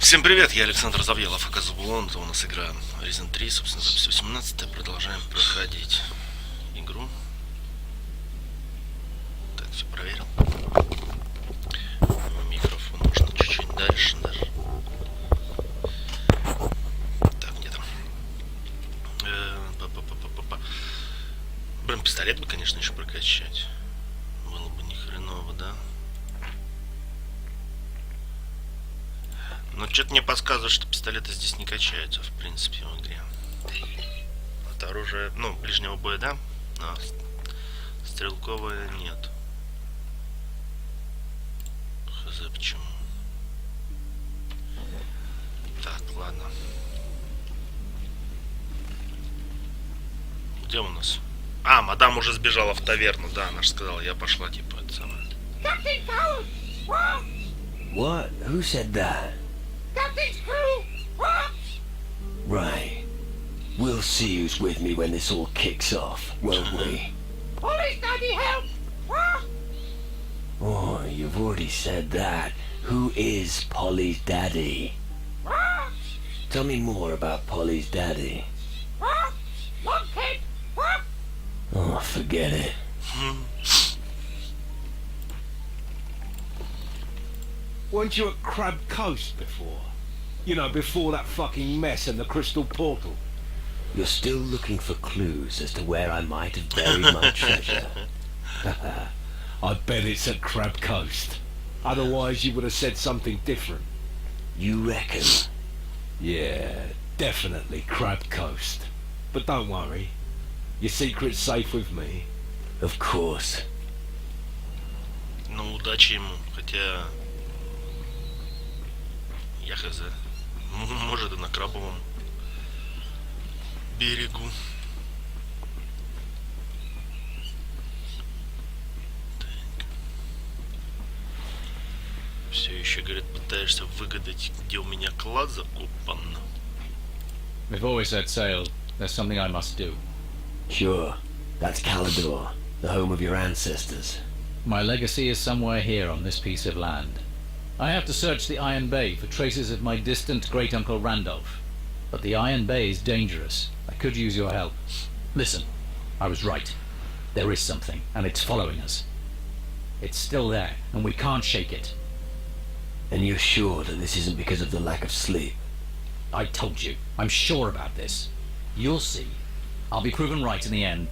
Всем привет, я Александр Завьялов, Оказывал, это у нас игра Resident 3, собственно, запись 18, продолжаем проходить игру. Так, все проверил. Микрофон можно чуть-чуть дальше даже. Так, где там? Блин, пистолет бы, конечно, еще прокачать. Было бы ни хреново, да? Но что-то мне подсказывает, что пистолеты здесь не качаются, в принципе, в игре. Это оружие, ну, ближнего боя, да? А стрелковое нет. Хз, почему? Так, ладно. Где у нас? А, мадам уже сбежала в таверну, да, она же сказала, я пошла, типа, это самое. What? Who said that? Captain's crew! Right. We'll see who's with me when this all kicks off, won't we? Police daddy help! Oh, you've already said that. Who is Polly's daddy? Tell me more about Polly's daddy. Lunkhead! Oh, forget it. Weren't you at Crab Coast before? You know, before that fucking mess and the crystal portal. You're still looking for clues as to where I might have buried my treasure. I bet it's at Crab Coast. Otherwise you would have said something different. You reckon? Yeah, definitely Crab Coast. But don't worry. Your secret's safe with me. Of course. Ну, удачи ему, хотя... Я хз. Может и на Крабовом берегу. Так. Все еще, говорит, пытаешься выгадать, где у меня клад закопан. We've always set sail. There's something I must do. Sure. That's Calador, the home of your ancestors. My legacy is somewhere here on this piece of land. I have to search the Iron Bay for traces of my distant great-uncle Randolph. But the Iron Bay is dangerous. I could use your help. Listen, I was right. There is something, and it's following us. It's still there, and we can't shake it. And you're sure that this isn't because of the lack of sleep? I told you. I'm sure about this. You'll see. I'll be proven right in the end.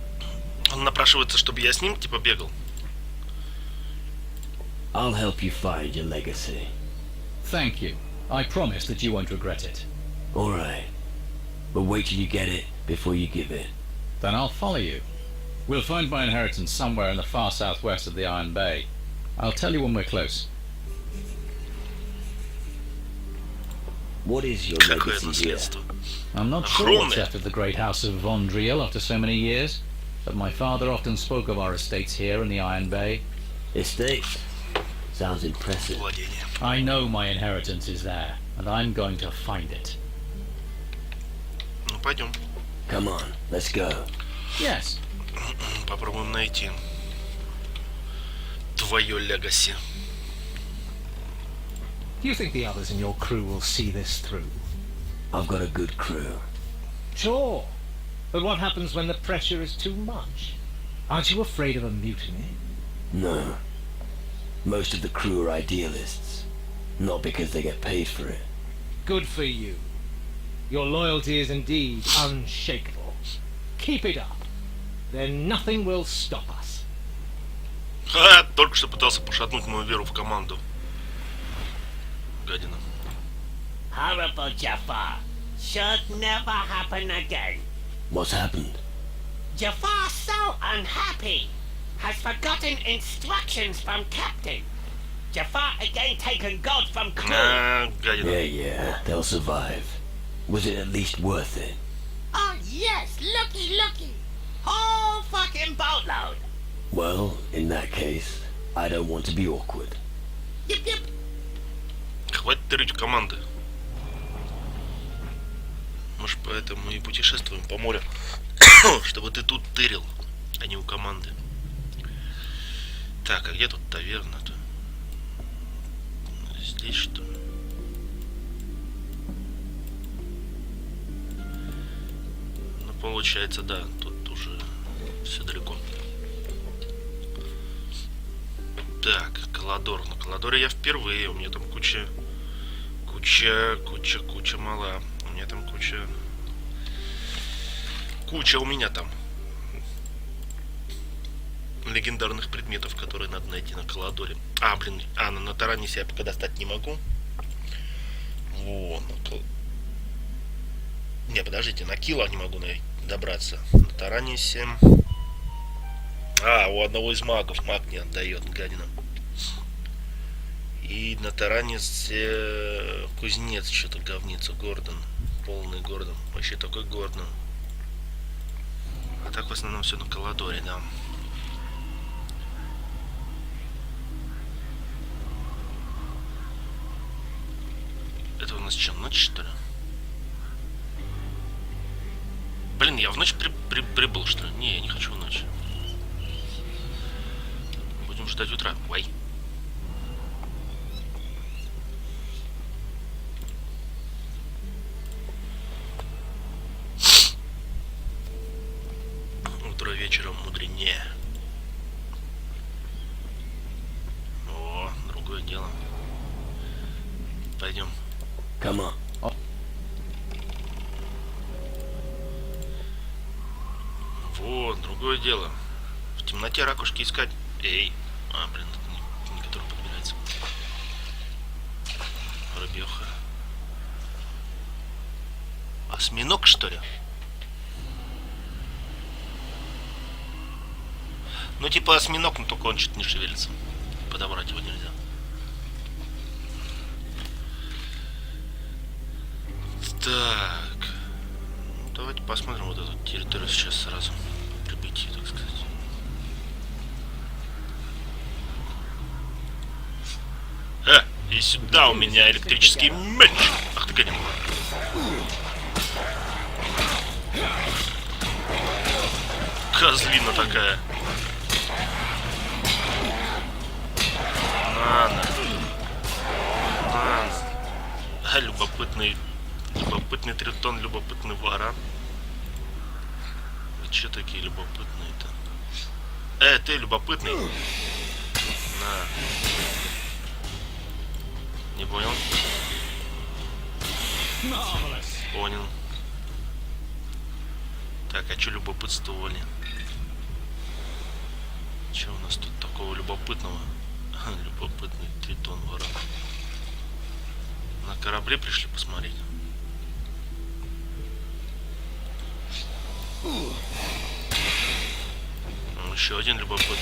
Он напрашивается, чтобы я с ним, типа, бегал. I'll help you find your legacy. Thank you. I promise that you won't regret it. All right. But wait till you get it before you give it. Then I'll follow you. We'll find my inheritance somewhere in the far southwest of the Iron Bay. I'll tell you when we're close. What is your Какое legacy here? наследство? I'm not sure what's left of the great house of Von Driel after so many years, but my father often spoke of our estates here in the Iron Bay. Estates? Sounds impressive. Владение. I know my inheritance is there, and I'm going to find it. Ну, пойдем. Come on, let's go. Yes. Попробуем найти твое легаси. Do you think the others in your crew will see this through? I've got a good crew. Sure. But what happens when the pressure is too much? Aren't you afraid of a mutiny? No. Most of the crew are idealists. Not because they get paid for it. Good for you. Your loyalty is indeed unshakable. Keep it up. Then nothing will stop us. Ха, только что пытался пошатнуть мою веру в команду. Гадина. Horrible, Jafar. Should never happen again. What's happened? Jafar's so unhappy. Has forgotten instructions from Captain. Jafar again taken God from crew. Гадина. Yeah, they'll survive. Was it at least worth it? Oh yes, looky. Whole fucking boatload. Well, in that case, I don't want to be awkward. Yip. Хватит тырить в команды. Может, поэтому и путешествуем по морю. Чтобы ты тут тырил, а не у команды. Так, а где тут таверна-то? Здесь, что ли? получается, да, тут уже все далеко. Так, Каладор. На Каладоре я впервые. У меня там куча мала. У меня там куча у меня там легендарных предметов, которые надо найти на Каладоре. На Таранисе я пока достать не могу. Не, подождите, на Кило не могу добраться. На Таранисе... у одного из магов маг не отдает, гадина. И на Таранисе кузнец что-то говнится, Гордон. Полный Гордон. Вообще такой Гордон. А так в основном все на Каладоре, да. Это у нас что, ночь, что ли? Блин, я в ночь прибыл, что ли? Не, я не хочу в ночь. Будем ждать утра. Ой. Утро вечером мудренее. О, другое дело. Пойдем. Come on. Вот, другое дело. В темноте ракушки искать. Эй. Блин, это не который подбирается. Пробеха. Осьминог, что ли? Ну, типа осьминог, но только он чуть не шевелится. Подобрать его нельзя. Так. Ну, давайте посмотрим вот эту территорию сейчас сразу. Прибытие, так сказать. И сюда у меня электрический меч. Ах ты, гадина. Козлина такая. Любопытный тритон, любопытный варан. Вы че такие любопытные-то? Ты любопытный? На. Не понял? Понял. Так, а че любопытствовали? Че у нас тут такого любопытного? Любопытный тритон варан. На корабле пришли посмотреть. Еще один любопытный.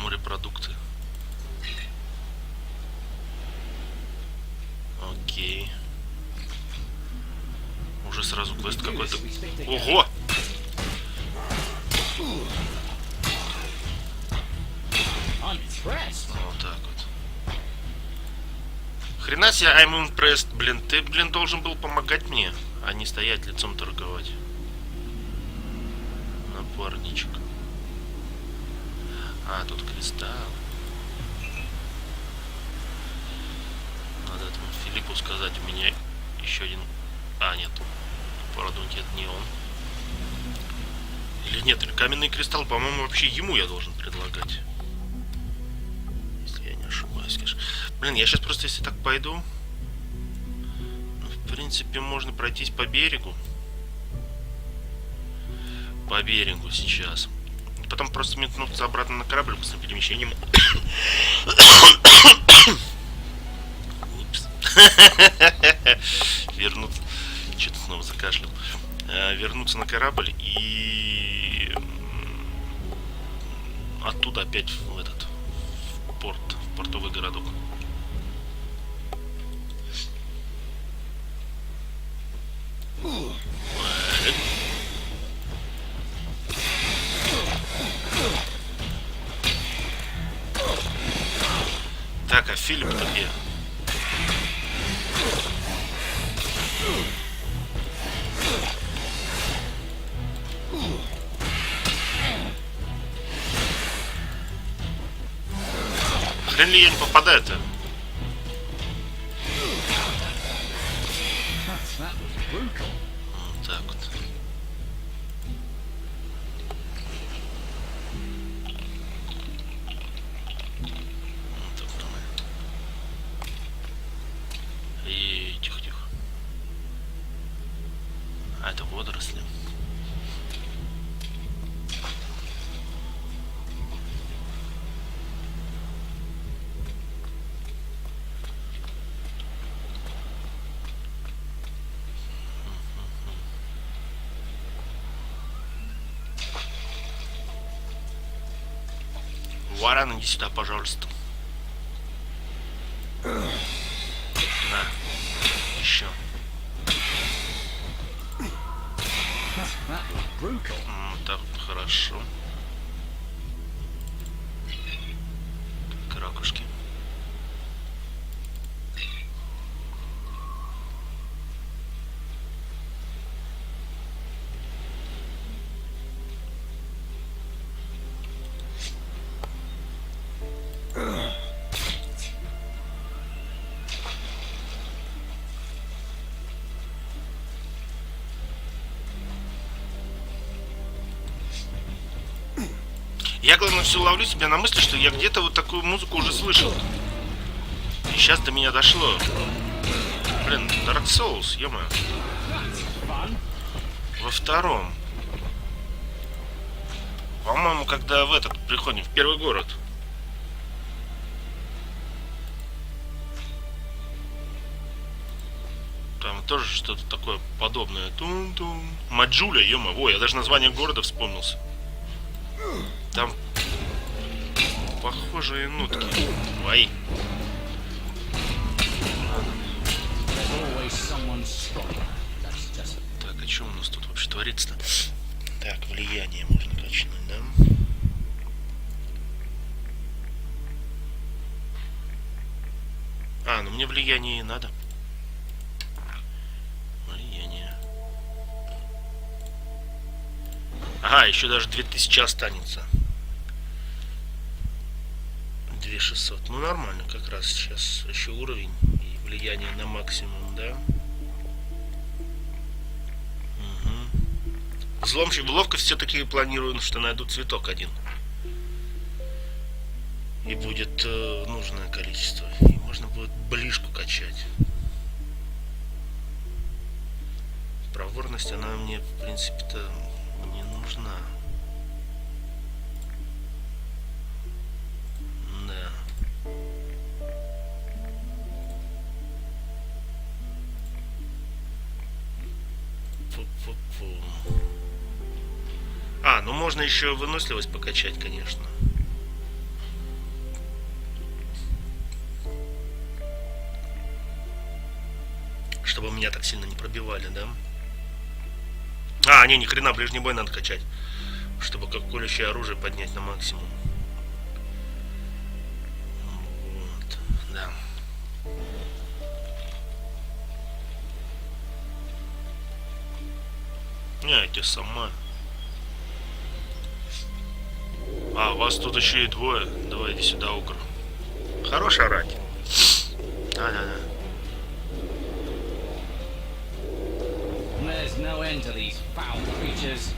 Морепродукты. Окей. Уже сразу квест какой-то. Ого! Вот так вот. Хрена себе, I'm impressed. Блин, ты, должен был помогать мне, а не стоять лицом торговать. Напарничек. Тут кристалл. Надо этому Филиппу сказать, у меня еще один... нет. Пардоньте, это не он. Или нет, или каменный кристалл, по-моему, вообще ему я должен предлагать. Если я не ошибаюсь, конечно. Блин, я сейчас просто, если так пойду... в принципе, можно пройтись по берегу. По берегу сейчас. Потом просто метнуться обратно на корабль быстрым перемещением. Упс. Вернуться. Что-то снова закашлял. Вернуться на корабль и оттуда опять в этот порт, в портовый городок. Так, а Филипп-то где? Хрен ли я не попадаю-то? Вот так вот. Вот так нормально. И тихо-тихо. А это водоросли. Варан, иди сюда, пожалуйста. На. Еще. Так, хорошо. Как ракушки. Я, главное, все ловлю себя на мысли, что я где-то вот такую музыку уже слышал. И сейчас до меня дошло. Блин, Dark Souls, ё-моё. Во втором. По-моему, когда в этот приходим, в первый город. Там тоже что-то такое подобное. Тун-тун. Маджуля, ё-моё. Ой, я даже название города вспомнился. Там похожие нотки. Ой. Так, а что у нас тут вообще творится-то? Так, влияние можно качнуть, да? А, ну мне влияние и надо. Влияние. Ага, еще даже 2000 останется. 2600. Ну нормально, как раз сейчас еще уровень и влияние на максимум, да? Угу. Взломщик в ловкость все-таки планирую, что найду цветок один. И будет нужное количество. И можно будет ближку качать. Проворность, она мне, в принципе-то, не нужна. А, ну можно еще выносливость покачать, конечно. Чтобы меня так сильно не пробивали, да? А, не, ни хрена, ближний бой надо качать. Чтобы как колющее оружие поднять на максимум. Вот, да. Не, иди сама. А, вас тут еще и двое. Давай, иди сюда, Угр. Хорош орать. Да-да-да. There's no end to these foul creatures.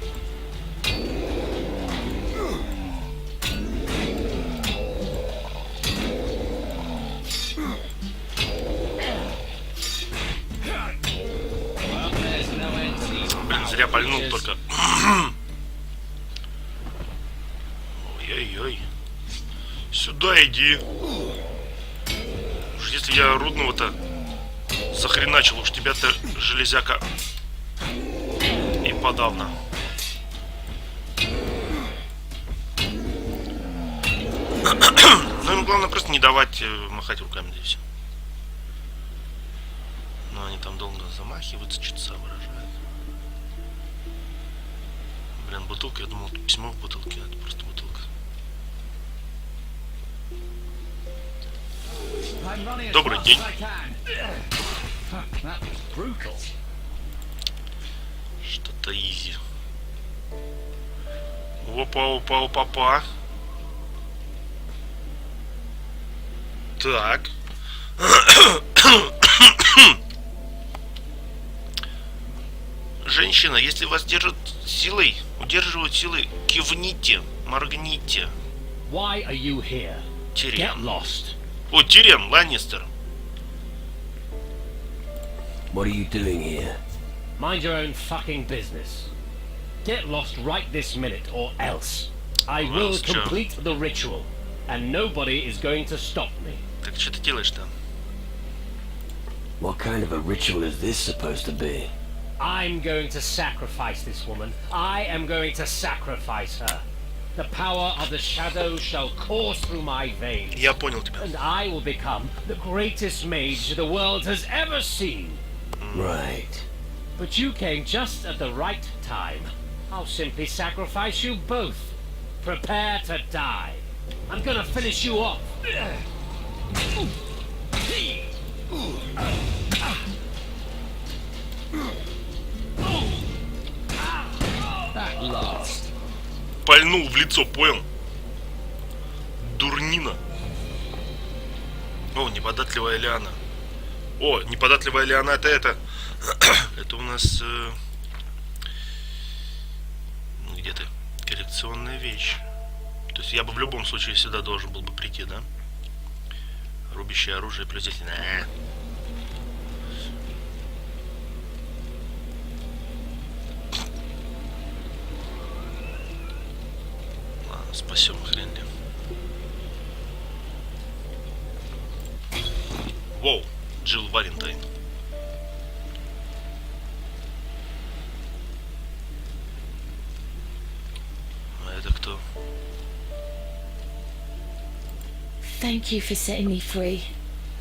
Блин, зря пальнул только. Ой-ой-ой. Сюда иди. Уж если я рудного-то захреначил, уж тебя-то железяка и подавно. Ну им главное просто не давать махать руками, да и все. Но они там долго замахиваются, что-то соображают. Блин, бутылка, я думал, письмо в бутылке, а это просто бутылка. Добрый день. Что-то изи. Опа. Так. Женщина, если вас держат силой, удерживают силой, кивните, моргните. Why are you here? Get Тирен. lost. О, Тирен, Ланнистер. What are you doing here? Mind your own fucking business. Get lost right this minute or else. I will Else, чё? complete the ritual, and nobody is going to stop me. Так что ты делаешь-то? What kind of a ritual is this supposed to be? I'm going to sacrifice this woman. I am going to sacrifice her. The power of the shadow shall course through my veins, Я понял тебя. and I will become the greatest mage the world has ever seen. Right. But you came just at the right time. I'll simply sacrifice you both. Prepare to die. I'm gonna finish you off. That last. Пальнул в лицо, понял? Дурнина. О, неподатливая лиана. О, неподатливая лиана, это. Это у нас... Где ты? Коллекционная вещь. То есть я бы в любом случае сюда должен был бы прийти, да? Рубящее оружие плюс 10. Ладно, спасем, хрен ли. Воу, Джилл Валентайн. А это кто? Thank you for setting me free.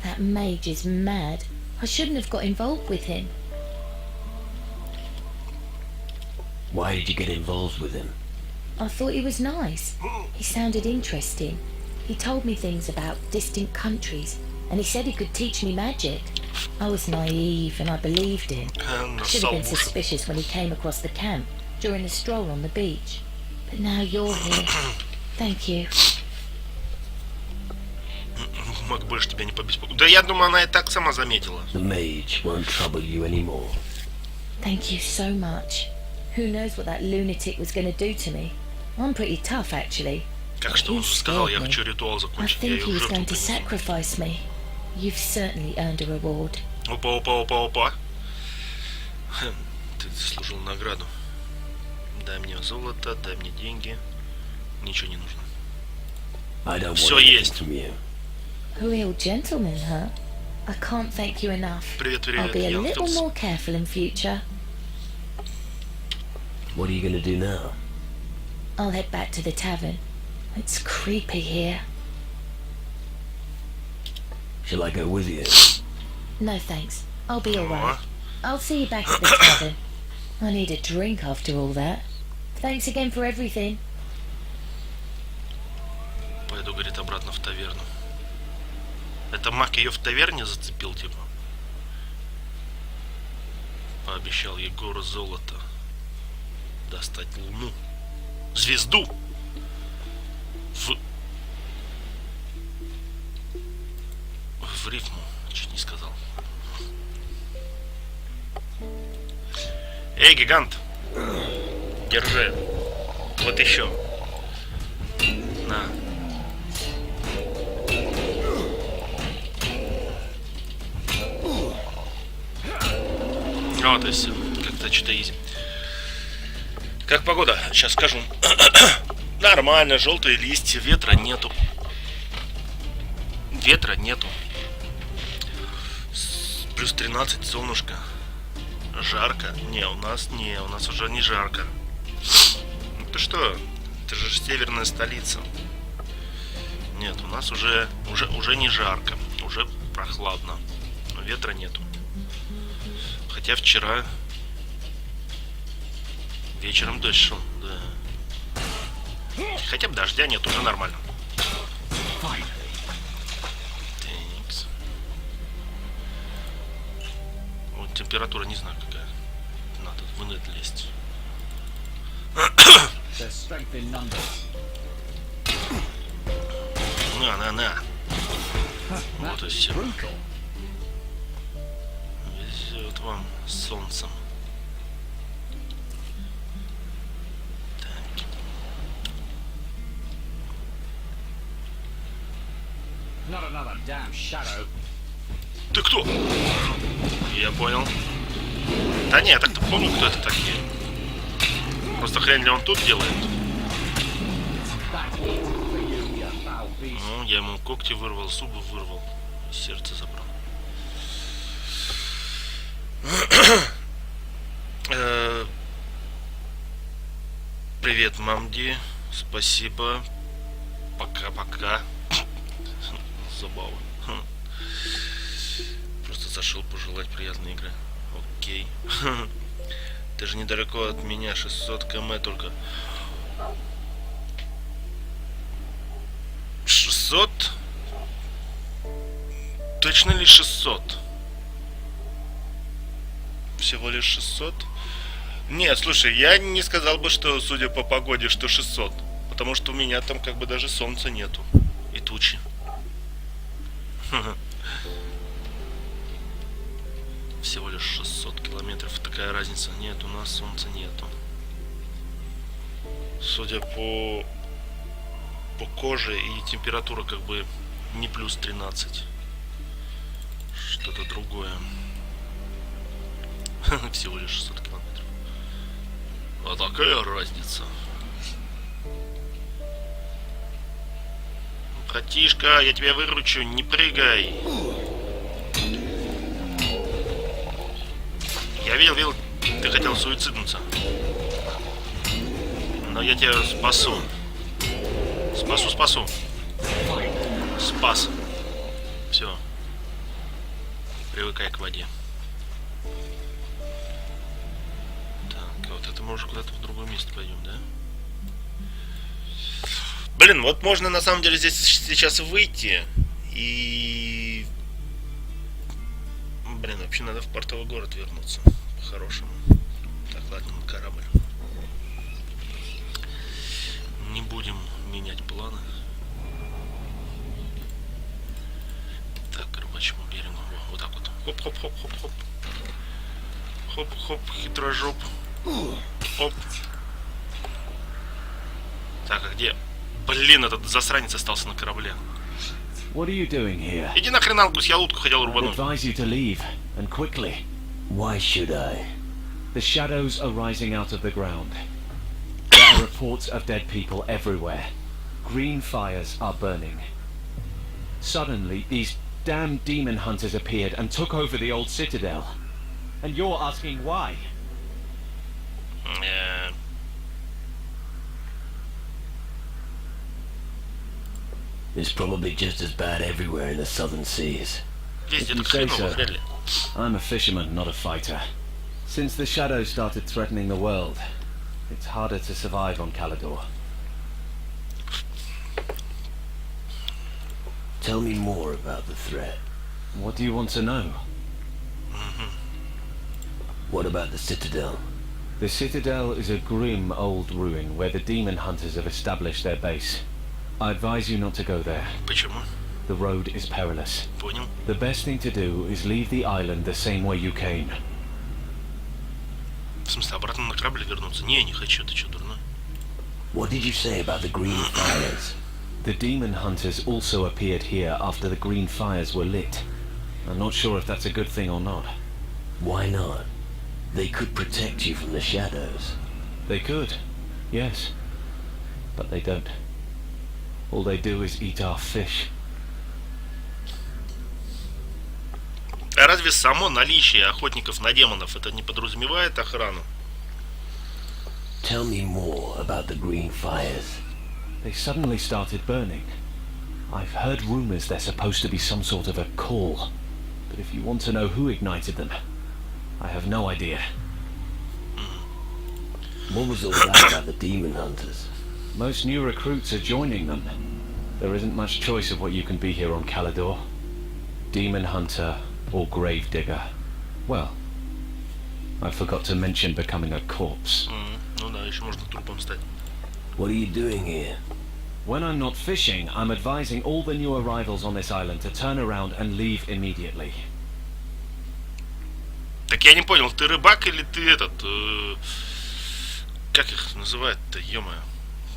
That mage is mad. I shouldn't have got involved with him. Why did you get involved with him? I thought he was nice. He sounded interesting. He told me things about distant countries, and he said he could teach me magic. I was naive and I believed him. I should have been suspicious when he came across the camp during the stroll on the beach. But now you're here. Thank you. Мог больше тебя не побеспокоить. Да я думаю, она и так сама заметила. The mage won't trouble you anymore. Thank you so much. Who knows what that lunatic was going to do to me? I'm pretty tough, actually. Как что он же сказал, я хочу ритуал закончить, я I ее think he в was жертву going to принесу. sacrifice me. You've certainly earned a reward. Опа, опа, опа, опа. Ты заслужил награду. Дай мне золото, дай мне деньги. Ничего не нужно. I don't Всё want anything есть. from you. A real gentleman, huh? I can't thank you enough. Привет, I'll привет, be a я little Анфилс. more careful in future. What are you gonna do now? I'll head back to the tavern. It's creepy here. Shall I go with you? No thanks. I'll be alright. О, I'll see you back at the tavern. I need a drink after all that. Thanks again for everything. пойду, говорит, обратно в таверну. Это Мак ее в таверне зацепил, типа. Пообещал Егору золото. Достать луну. Звезду. В рифму. Чуть не сказал. Эй, гигант. Держи. Вот еще. На. Вот и все. Как-то что-то изи. Как погода? Сейчас скажу. Нормально, желтые листья, ветра нету. Ветра нету. Плюс 13, солнышко. Жарко? Не, у нас уже не жарко. Ну ты что? Это же северная столица. Нет, у нас уже не жарко. Уже прохладно. Но ветра нету. Хотя вчера вечером дождь шел, да. Хотя бы дождя нет, уже нормально. Тэнкс. Вот температура не знаю какая. Надо в инет лезть. There's strength in numbers. На. That Вот и was все. brutal. Везет вам с солнцем. Not another damn shadow. Ты кто? Я понял. Да не, я так-то помню, кто это такие. Просто хрен ли он тут делает? Ну, я ему когти вырвал, зубы вырвал, сердце забрал. Привет, мамди. Спасибо. Пока-пока. Забавно. Просто зашел пожелать приятной игры. Окей. Ты же недалеко от меня, 600 км только. 600? Точно ли 600? Всего лишь 600? Нет, слушай, я не сказал бы, что, судя по погоде, что 600. Потому что у меня там как бы даже солнца нету. И тучи. Всего лишь 600 километров. Такая разница. Нет, у нас солнца нету. Судя по коже и температура как бы не плюс 13. Что-то другое. Всего лишь 600 километров. А такая разница. Братишка, я тебя выручу, не прыгай. Я видел, ты хотел суициднуться. Но я тебя спасу. Спасу. Спас. Все. Привыкай к воде. Так, вот это мы уже куда-то в другое место пойдем, да? Блин, вот можно на самом деле здесь сейчас выйти и... Блин, вообще надо в портовый город вернуться. По-хорошему. Так, ладно, на корабль. Не будем менять планы. Так, к рыбачьему берегу. Вот так вот. Хоп-хоп-хоп-хоп-хоп. Хоп-хоп, хитрожоп. Хоп. Так, а где... Блин, этот засранец остался на корабле. What are you doing here? Иди нахрен, Ангус, я лодку хотел I рубануть. advise you to leave, and quickly. Why should I? The shadows are rising out of the ground. There are reports of dead people everywhere. Green fires are burning. Suddenly, these damn demon hunters appeared and took over the old citadel. And you're asking why? It's probably just as bad everywhere in the southern seas. Везде If you так say хреново, so. вряд ли. I'm a fisherman, not a fighter. Since the shadows started threatening the world, it's harder to survive on Calador. Tell me more about the threat. What do you want to know? What about the Citadel? The Citadel is a grim old ruin where the demon hunters have established their base. I advise you not to go there. Почему? The road is perilous. Понял. The best thing to do is leave the island the same way you came. В смысле, обратно на корабль вернуться? Не, не хочу, ты что, дурной? What did you say about the green fires? The demon hunters also appeared here after the green fires were lit. I'm not sure if that's a good thing or not. Why not? They could protect you from the shadows. They could, yes. But they don't. All they do is eat our fish. А разве само наличие охотников на демонов это не подразумевает охрану? Tell me more about the green fires. They suddenly started burning. I've heard rumors they're supposed to be some sort of a call. But if you want to know who ignited them, I have no idea. What was all that about the demon hunters? Most new recruits are joining them. There isn't much choice of what you can be here on Calador. Demon hunter or grave digger. Well, I forgot to mention becoming a corpse. Ну да, еще можно трупом стать. What are you doing here? When I'm not fishing, I'm advising all the new arrivals on this island to turn around and leave immediately. Так я не понял, ты рыбак или ты этот... как их называют-то, ё-моё?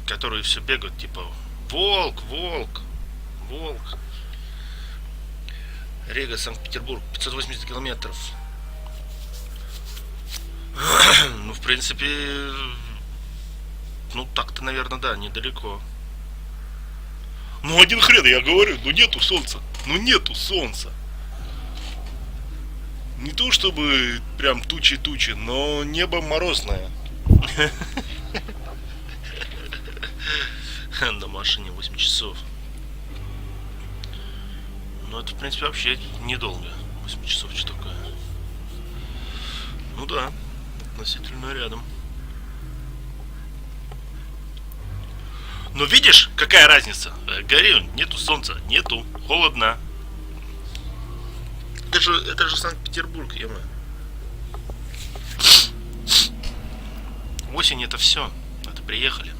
Которые все бегают, типа... Волк. Рига, Санкт-Петербург, 580 километров. Ну, в принципе, ну, так-то, наверное, да, недалеко. Ну, один хрен, я говорю, ну, нету солнца. Ну, нету солнца. Не то, чтобы прям тучи-тучи, но небо морозное. На машине 8 часов. Ну, это, в принципе, вообще недолго. 8 часов, что такое? Ну да, относительно рядом. Но видишь, какая разница? Горю, нету солнца, нету, холодно. Это же Санкт-Петербург, ё-моё. Осень это все. Это приехали.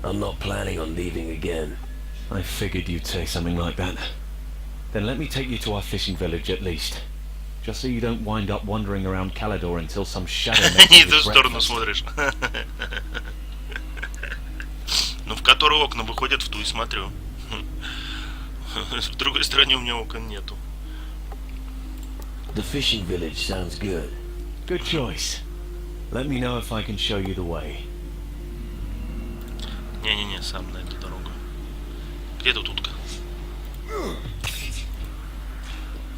I'm not planning on leaving again. I figured you'd say something like that. Then let me take you to our fishing village at least. Just so you don't wind up wandering around Calador until some shadow makes Не you в ту сторону breakfast. смотришь. Ну, в которую окна выходят, в ту и смотрю. В другой стороне у меня окон нету. The fishing village sounds good. Good choice. Let me know if I can show you the way. Не-не-не, сам найду дорогу. Где тут утка?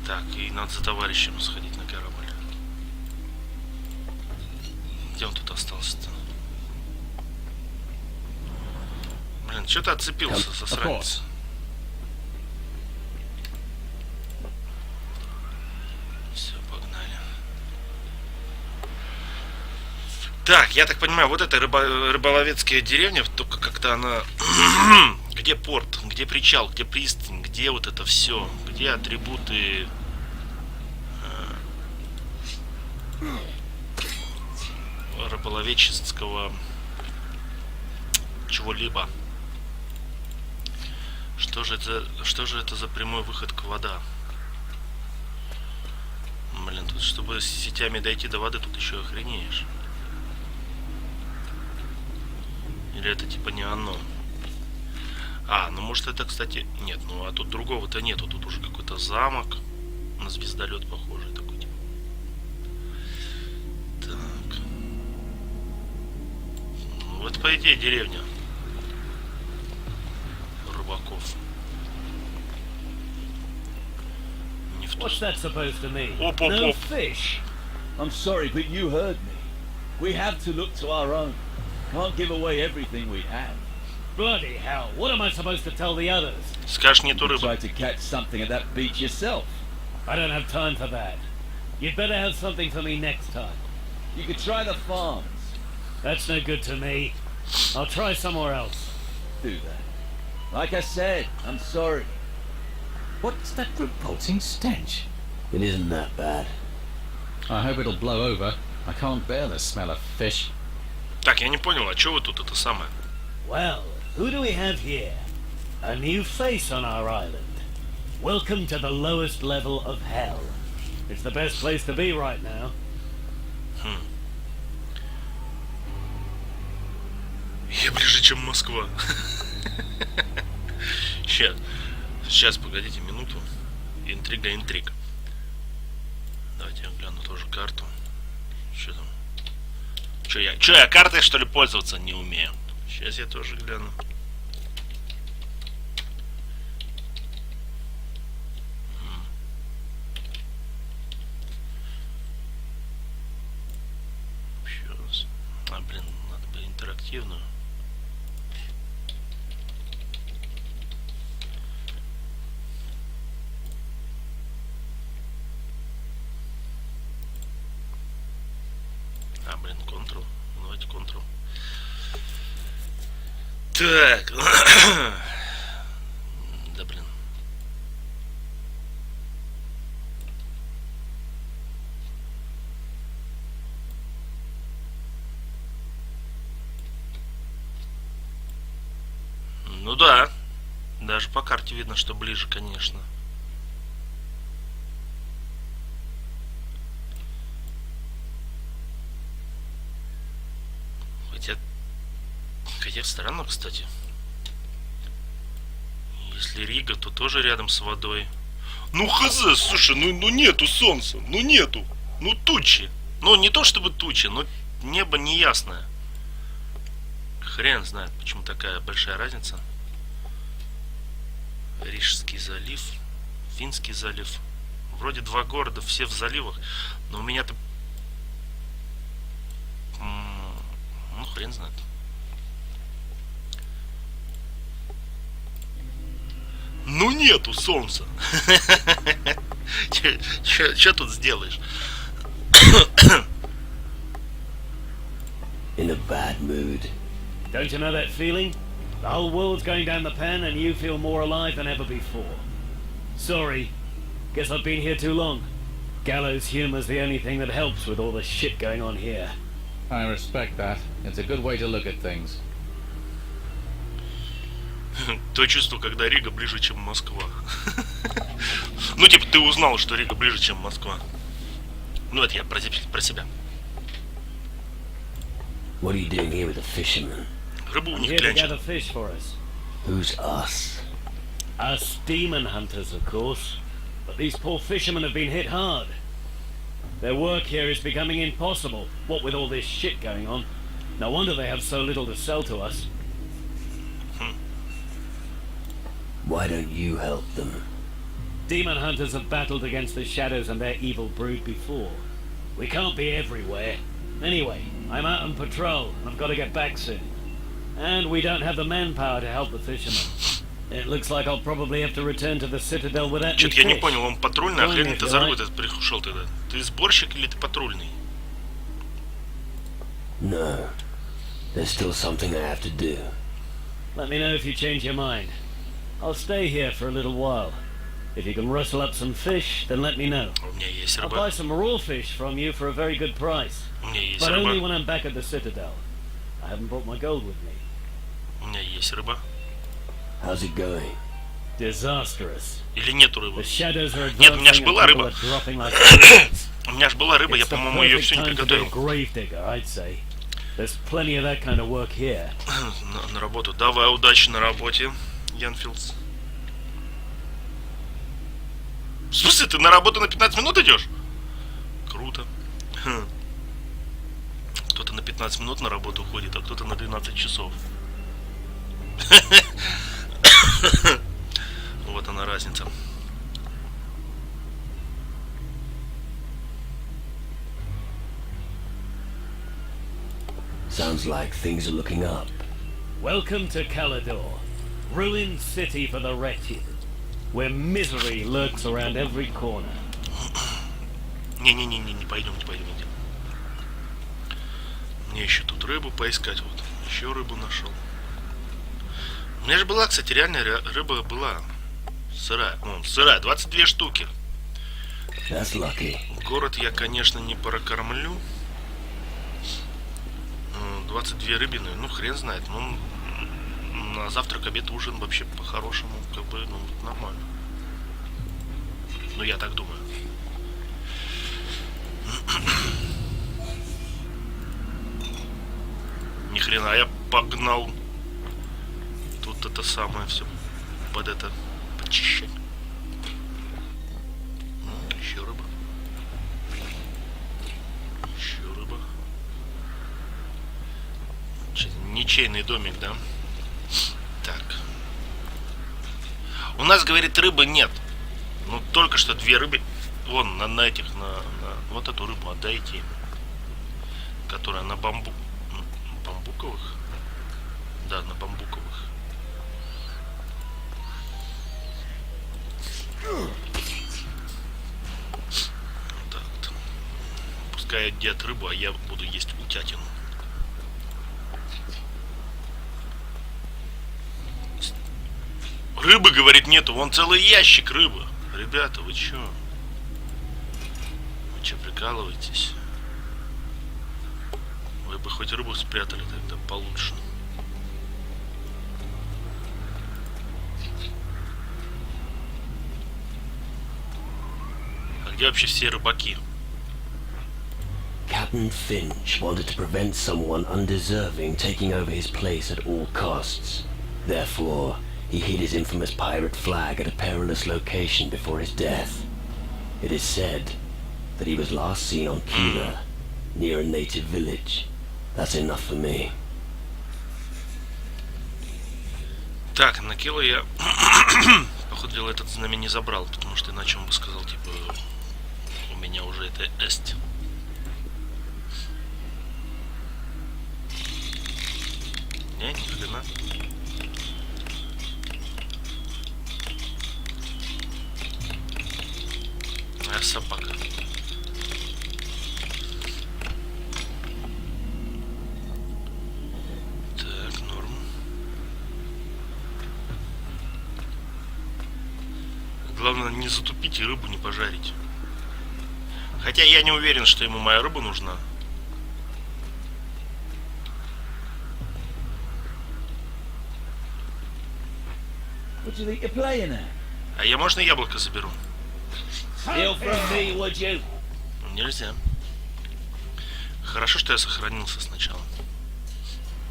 Так, и надо за товарищем сходить на корабль. Где он тут остался-то? Блин, что-то отцепился, засранец. Все, погнали. Так, я так понимаю, вот эта рыболовецкая деревня, только как-то она... Где порт, где причал, где пристань, где вот это все, где атрибуты рыболовеческого чего-либо. Что же это за прямой выход к вода? Блин, тут чтобы с сетями дойти до воды, тут еще охренеешь. Или это типа не оно? А, ну может это, кстати... Нет, ну а тут другого-то нету. Тут уже какой-то замок. На звездолет похожий такой. Типа. Так. Ну, вот по идее деревня рыбаков. Не в ту What's that supposed to mean? Оп, No оп. fish. I'm sorry, but you heard me. We have to look to our own. Can't give away everything we have. Bloody hell, what am I supposed to tell the others? Скажешь, нету Try рыбы. to catch something at that beach yourself. I don't have time for that. You'd better have something for me next time. You could try the farms. That's no good to me. I'll try somewhere else. Do that. Like I said, I'm sorry. What's that revolting stench? It isn't that bad. I hope it'll blow over. I can't bear the smell of fish. Так, я не понял, а что вы тут это самое? Well, who do we have here? A new face on our island. Welcome to the lowest level of hell. It's the best place to be right now. Я ближе, чем Москва. Сейчас, погодите минуту. Интрига. Давайте я гляну тоже карту. Что там? Че я картой что ли пользоваться не умею? Сейчас я тоже гляну. Сейчас. А, блин, надо бы интерактивную. А, блин, Ctrl. Давайте Ctrl. Так. Да, блин. Ну да. Даже по карте видно, что ближе, конечно. Хотя странно, кстати. Если Если Рига, то тоже рядом с водой. Ну хз, слушай, ну нету солнца, ну нету. Ну тучи. Ну не то чтобы тучи, но небо неясное. Хрен знает, почему такая большая разница. Рижский залив, Финский залив. Вроде два города, все в заливах. Но у меня-то... Ну хрен знает. Ну нету солнца. Че тут сделаешь? In a bad mood. Don't you know that feeling? The whole world's going down the pan and you feel more alive than ever before. Sorry. Guess I've been here too long. Gallows humor's the only thing that helps with all the shit going on here. I respect that. It's a good way to look at things. То чувство, когда Рига ближе, чем Москва. Ну, типа, ты узнал, что Рига ближе, чем Москва. Ну, это я про себя. What are you doing here with the fishermen? Рыбу у них Here to клянчат. gather fish for us. Who's us? Us demon hunters, of course. But these poor fishermen have been hit hard. Their work here is becoming impossible, what with all this shit going on. No wonder they have so little to sell to us. Why don't you help them? Demon hunters have battled against the shadows and their evil brood before. We can't be everywhere. Anyway, I'm out on patrol and I've got to get back soon. And we don't have the manpower to help the fishermen. It looks like I'll probably have to return to the citadel without me Чё-то я не fish. понял, он патрульный, а Join хрен me if ты you за like. рыбой пришел тогда? Ты сборщик или ты патрульный? No. There's still something I have to do. Let me know if you change your mind. I'll stay here for a little while. If you can rustle up some fish, then let me know. У меня есть I'll рыба. buy some raw fish from you for a very good price. У меня есть But only рыба. when I'm back at the citadel. I haven't brought my gold with me. У меня есть рыба. How's it going? Disastrous. Или нету The рыбы? shadows are Нет, у меня ж advancing была and people рыба. are dropping like flies. У меня ж была рыба, я, It's the по-моему, ее perfect все не time to be a приготовил. grave digger, I'd say. There's plenty of that kind of work here. На работу. Давай, удачи на работе, Янфилдс. В смысле, ты на работу на 15 минут идешь? Круто. Кто-то на 15 минут на работу уходит, а кто-то на 12 часов. Вот она разница. Sounds like things are looking up. Welcome to Calador, ruined city for the wretched, where misery lurks around every corner. Не пойдемте. Мне еще тут рыбу поискать, вот. Еще рыбу нашел. У меня же была, кстати, реальная рыба была. Сырая. Вон, сырая, 22 штуки. That's lucky. Город я, конечно, не прокормлю. 22 рыбины, ну хрен знает. Ну, на завтрак, обед, ужин вообще по-хорошему, как бы, ну, нормально. Ну, я так думаю. Ни хрена, я погнал. Тут это самое все под это почищать. Еще рыба. Еще рыба. Ничейный домик, да? Так. У нас, говорит, рыбы нет. Ну, только что 2 рыбы. Вон, на этих, на вот эту рыбу отдайте. Которая на бамбуковых. Да, на бамбуковых. Так вот. Пускай едят рыбу, а я буду есть утятину. Рыбы, говорит, нету. Вон целый ящик рыбы. Ребята, вы чё? Вы чё, прикалываетесь? Вы бы хоть рыбу спрятали, тогда получше. А где вообще все рыбаки? Captain Finch wanted to prevent someone undeserving taking over his place at all costs. Therefore, he hid his infamous pirate flag at a perilous location before his death. It is said that he was last seen on Kira, near a native village. That's enough for me. Так, на Килла я, походу дела, этот знамя не забрал, потому что иначе он бы сказал, типа, у меня уже это есть. Не, ни хрена. Моя собака. Так, норм. Главное не затупить и рыбу не пожарить. Хотя я не уверен, что ему моя рыба нужна. What do you think you're playing at? А я можно яблоко заберу? Steal from me, would you? Нельзя. Хорошо, что я сохранился сначала.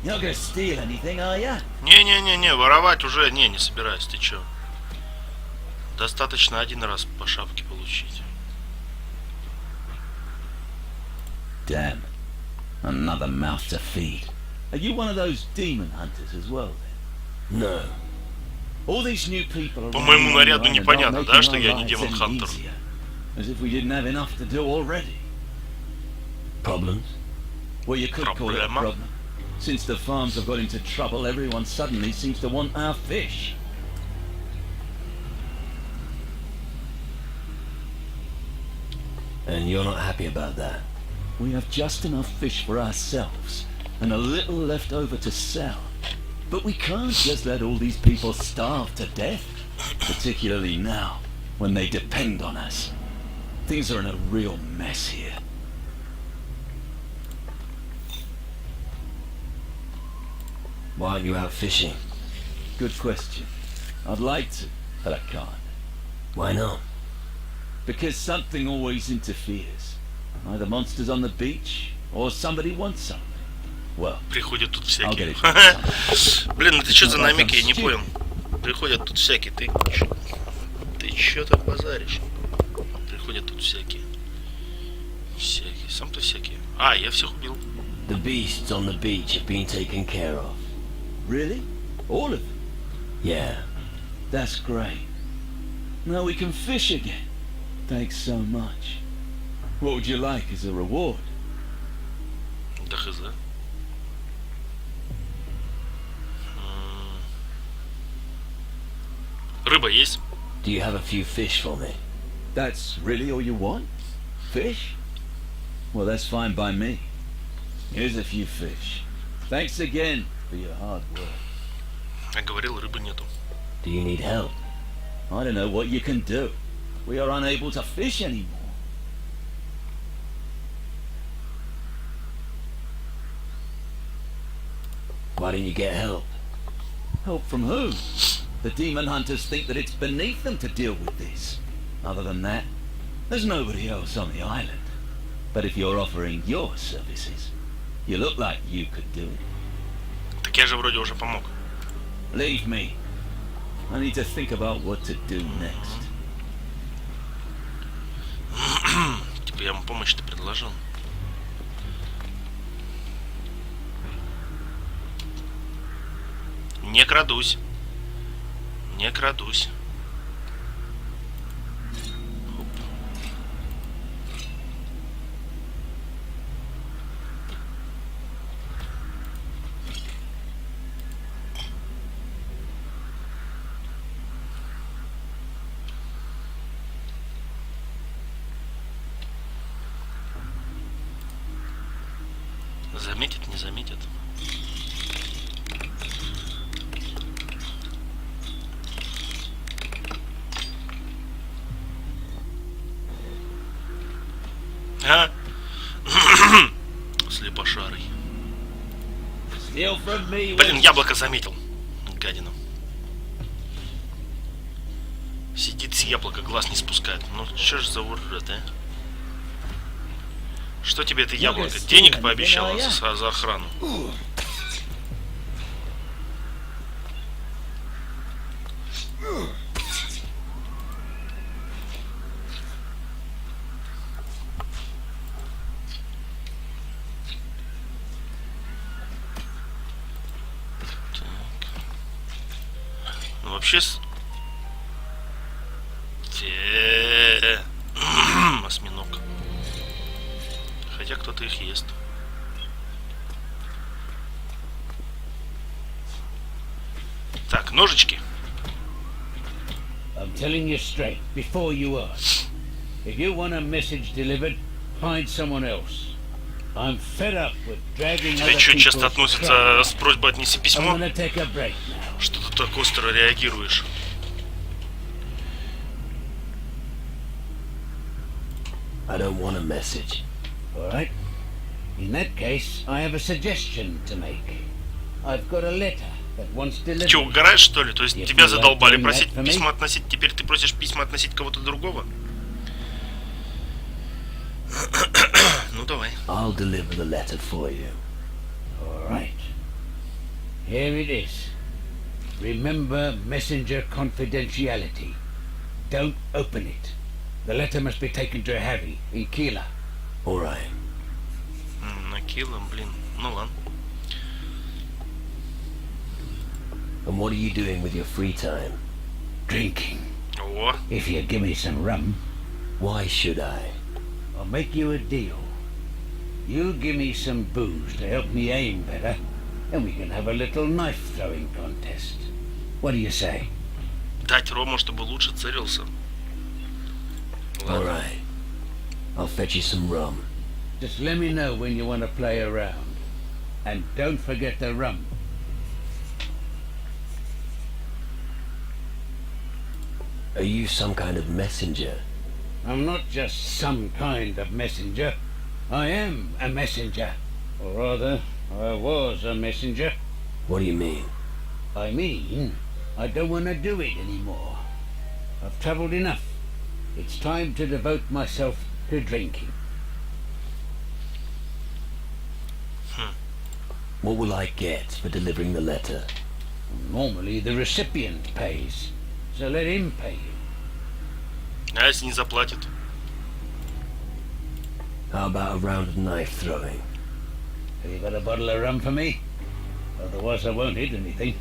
You're not gonna steal anything, are you? Не-не-не-не, воровать уже не собираюсь, ты чё? Достаточно один раз по шапке получить. Damn. Another mouth to feed. Are you one of those demon hunters as well, then? No. All these new people are По моему running наряду online and непонятно, not да, making что our я не lives Демон any Хантер. easier. As if we didn't have enough to do already. Problems? Well, you could call it a Problema? problem. Since the farms have got into trouble, everyone suddenly seems to want our fish. And you're not happy about that? We have just enough fish for ourselves, and a little left over to sell. But we can't just let all these people starve to death, particularly now, when they depend on us. Things are in a real mess here. Why aren't you out fishing? Good question. I'd like to, but I can't. Why not? Because something always interferes. Either monsters on the beach, or somebody wants something. Well, Приходят тут I'll get всякие. it. Блин, это что за намеки, я не понял. Приходят тут всякие. Ты чё так базаришь? Приходят тут всякие. Всякие. Сам-то всякие. А, я всех убил. The beasts on the beach have been taken care of. Really? All of them? Yeah. That's great. Now we can fish again. Thanks so much. What would you like as a reward? Да хз. Рыба есть? Do you have a few fish for me? That's really all you want? Fish? Well, that's fine by me. Here's a few fish. Thanks again for your hard work. Я говорил, рыбы нету. Do you need help? I don't know what you can do. We are unable to fish anymore. Why don't you get help? Help from who? The demon hunters think that it's beneath them to deal with this. Other than that, there's nobody else on the island. But if you're offering your services, you look like you could do it. Так я же вроде уже помог. Leave me. I need to think about what to do next. Типа я ему помощь-то предложил. Не крадусь. Не крадусь. Хоп. Заметит, не заметит. А? Слепошарый. Steal from me. Блин, яблоко заметил. Гадина. Сидит с яблока, глаз не спускает. Ну что ж за урод, а? Что тебе это яблоко? Денег пообещала за охрану. вообще осьминог. Хотя кто-то их ест. Так, ножички. I'm telling you straight, before you ask. If you want a message delivered, find someone else. I'm fed up with dragging other Тебе что, часто people's относятся trouble. с просьбой отнеси I'm письмо? gonna take a break now. Что ты так остро реагируешь? I don't want a message. All right. In that case, I have a suggestion to make. I've got a letter that wants Ты delivered. что, угораешь, что ли? То есть Если тебя вы задолбали отдельно просить это for me? письма относить, теперь ты просишь письма относить кого-то другого? Ну давай. I'll deliver the letter for you. All right. Here it is. Remember messenger confidentiality. Don't open it. The letter must be taken to Harry in Kila. All right. Накилом, блин. Ну ладно. And what are you doing with your free time? Drinking. О, If you give me some rum, Why should I? I'll make you a deal. You give me some booze to help me aim better, and we can have a little knife throwing contest. What do you say? дать Рому, чтобы лучше целился. All Ладно. right. I'll fetch you some rum. Just let me know when you want to play around. And don't forget the rum. Are you some kind of messenger? I'm not just some kind of messenger. I am a messenger. Or rather, I was a messenger. What do you mean? I mean, I don't want to do it anymore. I've travelled enough. It's time to devote myself to drinking. What will I get for delivering the letter? Normally the recipient pays, so let him pay you. А если не заплатит? How about a round of knife throwing? Have you got a bottle of rum for me? Otherwise I won't hit anything.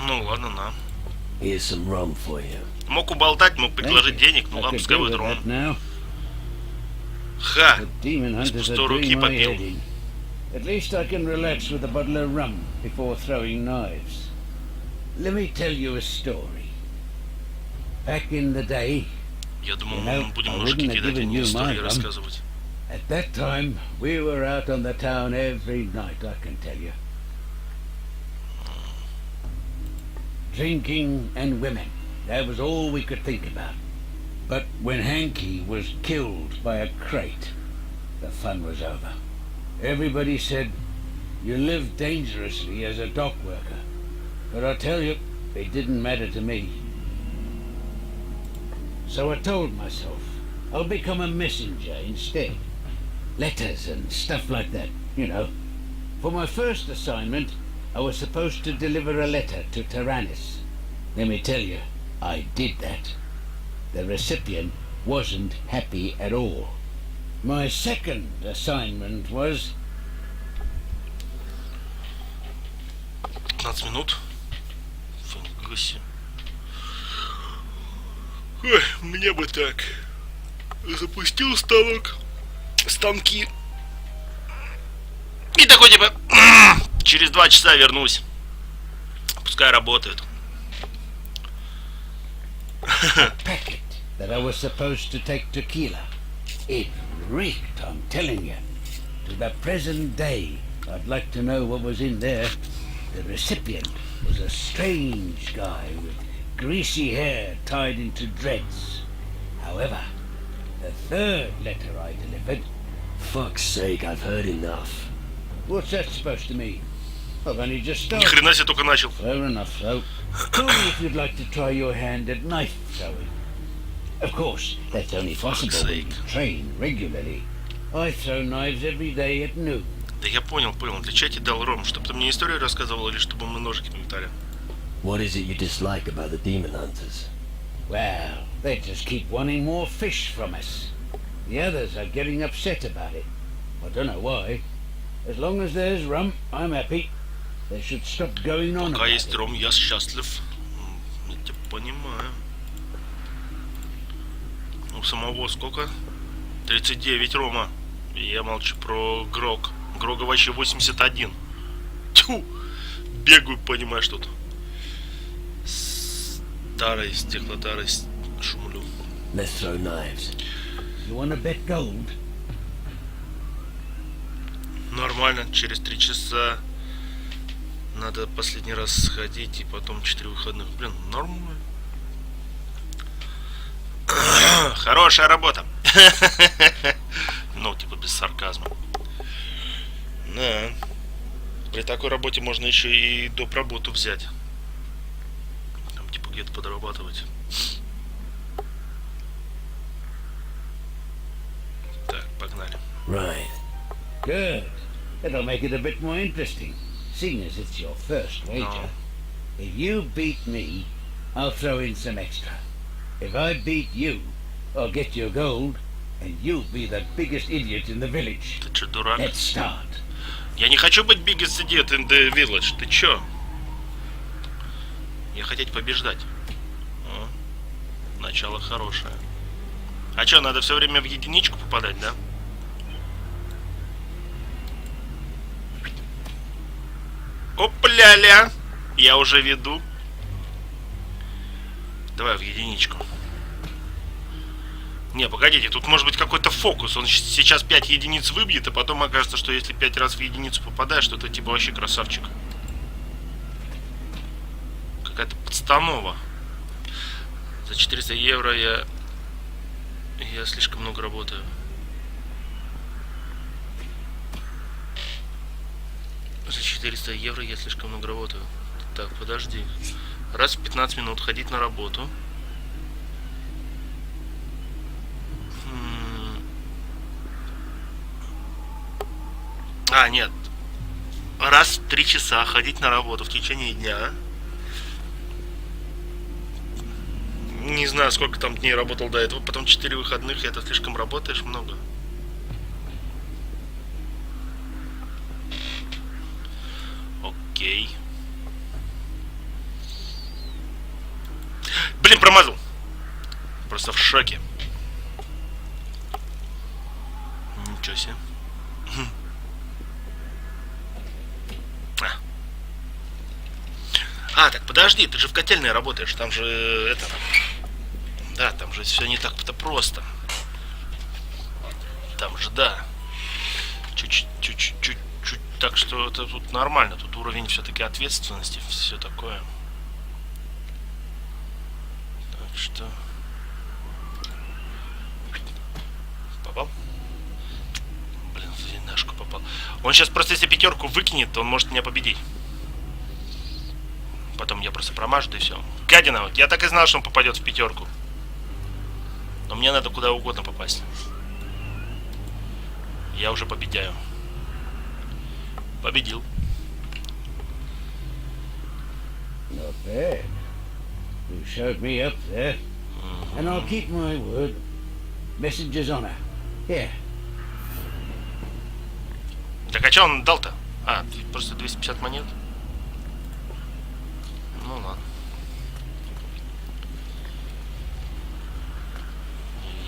Ну ладно, на. Here's some rum for you. Мог уболтать, мог предложить Thank you. денег, ну I ладно, could пускай do будет with Ром. that now. Ха! The demon Из hunters are пустой руки doing my попил. head in. At least I can relax with a bottle of rum before throwing knives. Let me tell you a story. Back in the day, Я думал, You know, мы будем I ножики wouldn't have кидать, а given не you истории my rum. рассказывать. at that time, we were out on the town every night, I can tell you. Drinking and women, that was all we could think about. But when Hanky was killed by a crate, the fun was over. Everybody said, you live dangerously as a dock worker. But I tell you, it didn't matter to me. So I told myself, I'll become a messenger instead. Letters and stuff like that, you know. For my first assignment, I was supposed to deliver a letter to Tyrannus. Let me tell you, I did that. The recipient wasn't happy at all. My second assignment was... 15 минут. Фига себе. Ой, мне бы так. Запустил станки. И такой типа, через 2 часа вернусь. Пускай работают. a packet that I was supposed to take to Kila. It reeked, I'm telling you. To the present day, I'd like to know what was in there. The recipient was a strange guy with greasy hair tied into dreads. However, the third letter I delivered... Fuck's sake, I've heard enough. What's that supposed to mean? I've only just Ни started. хрена себе только начал. Fair enough, so. Tell me if you'd like to try your hand at knife throwing. Of course, that's only possible when you train regularly. I throw knives every day at noon. Да я понял. Для чего я тебе дал Ром? Чтобы ты мне историю рассказывал или чтобы мы ножики метали? What is it you dislike about the demon hunters? Well, they just keep wanting more fish from us. The others are getting upset about it. I don't know why. As long as there's rum, I'm happy. They should stop going on Пока about есть it. ром, я счастлив. Я тебя понимаю. У самого сколько? 39 рома. И я молчу про Грог. Грога вообще 81. Тьфу! Бегаю, понимаешь, тут. Старый стеклотарый шумлю. Let's throw knives. You want to bet gold? Нормально, через 3 часа надо последний раз сходить и потом 4 выходных. Блин, нормально. Хорошая работа. Ну, типа без сарказма. Да. При такой работе можно еще и доп. Работу взять. Там типа где-то подрабатывать. Так, погнали. Right. Good. That'll make it a bit more interesting, seeing as it's your first wager. No. If you beat me, I'll throw in some extra. If I beat you, I'll get your gold, and you'll be the biggest idiot in the village. Ты че, дурак? Let's start. Я не хочу быть biggest idiot in the village. Ты чё? Я хотеть побеждать. О, начало хорошее. А чё, надо все время в единичку попадать, да? Опля-ля! Я уже веду. Давай в единичку. Не, погодите, тут может быть какой-то фокус. Он сейчас 5 единиц выбьет, а потом окажется, что если 5 раз в единицу попадаешь, то ты типа вообще красавчик. Какая-то подстанова. За 400 евро я слишком много работаю. За 400 евро я слишком много работаю. Так, подожди. Раз в 15 минут ходить на работу. А, нет. Раз в 3 часа ходить на работу в течение дня. Не знаю, сколько там дней работал до этого. Потом 4 выходных. Это слишком работаешь много. Окей. Блин, промазал. Просто в шоке. Ничего себе. А, так подожди, ты же в котельной работаешь, там же это... Да, там же все не так-то просто. Там же, да. Чуть-чуть, так что это тут нормально, тут уровень все-таки ответственности, все такое. Так что... Попал? Блин, в винашку попал. Он сейчас просто, если 5 выкинет, то он может меня победить. Потом я просто промажу, да и все. Гадина, я так и знал, что он попадет в 5. Но мне надо куда угодно попасть. Я уже победяю. Победил. Not bad. You showed me up there. And I'll keep my word. Messenger's honor. Here. Так а что он дал-то? А, просто 250 монет. Ну ладно.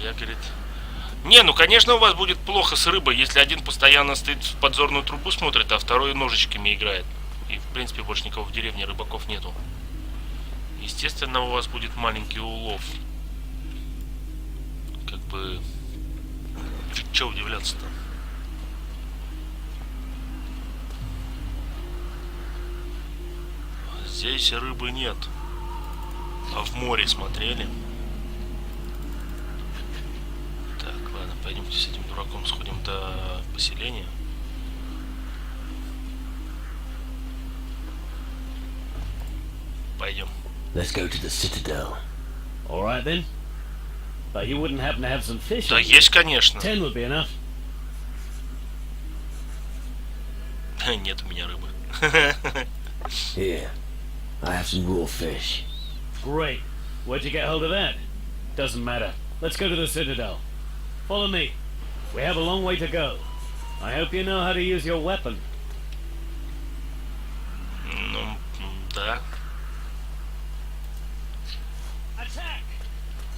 Я, говорит... Не, ну конечно у вас будет плохо с рыбой, если один постоянно стоит в подзорную трубу смотрит, а второй ножичками играет. И в принципе больше никого в деревне рыбаков нету. Естественно, у вас будет маленький улов. Как бы... Чё удивляться-то? Здесь рыбы нет. А в море смотрели? Так, ладно, пойдемте с этим дураком сходим до поселения. Пойдем. Let's go to the citadel. All right then. But you wouldn't happen to have some fish? Да on you? есть, конечно. 10 would be enough. Нет у меня рыбы. Here, I have some raw fish. Great. Where'd you get hold of that? Doesn't matter. Let's go to the Citadel. Follow me. We have a long way to go. I hope you know how to use your weapon. Ну, да.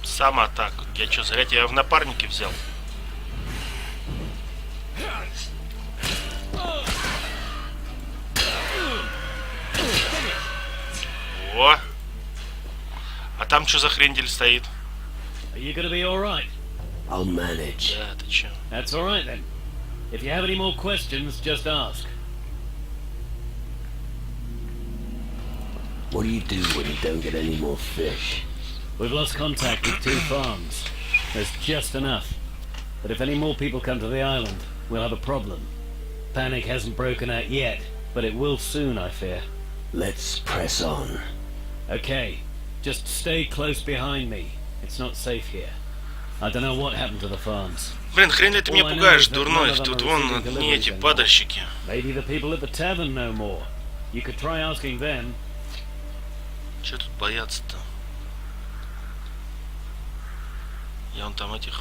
Сам атак. Я что, зря тебя в напарнике взял? О! А там что за хрендель стоит? Are you gonna be all right? I'll manage. Да, ты чё? That's all right then. If you have any more questions, just ask. What do you do when you don't get any more fish? We've lost contact with 2 farms. There's just enough. But if any more people come to the island, we'll have a problem. Panic hasn't broken out yet, but it will soon, I fear. Let's press on. Okay, just stay close behind me. It's not safe here. I don't know what happened to the farms. Блин, хрен ли ты меня пугаешь, дурной? Тут вон одни эти падальщики. Maybe the people at the tavern know more. You could try asking them. Че тут бояться-то? Я вон там этих...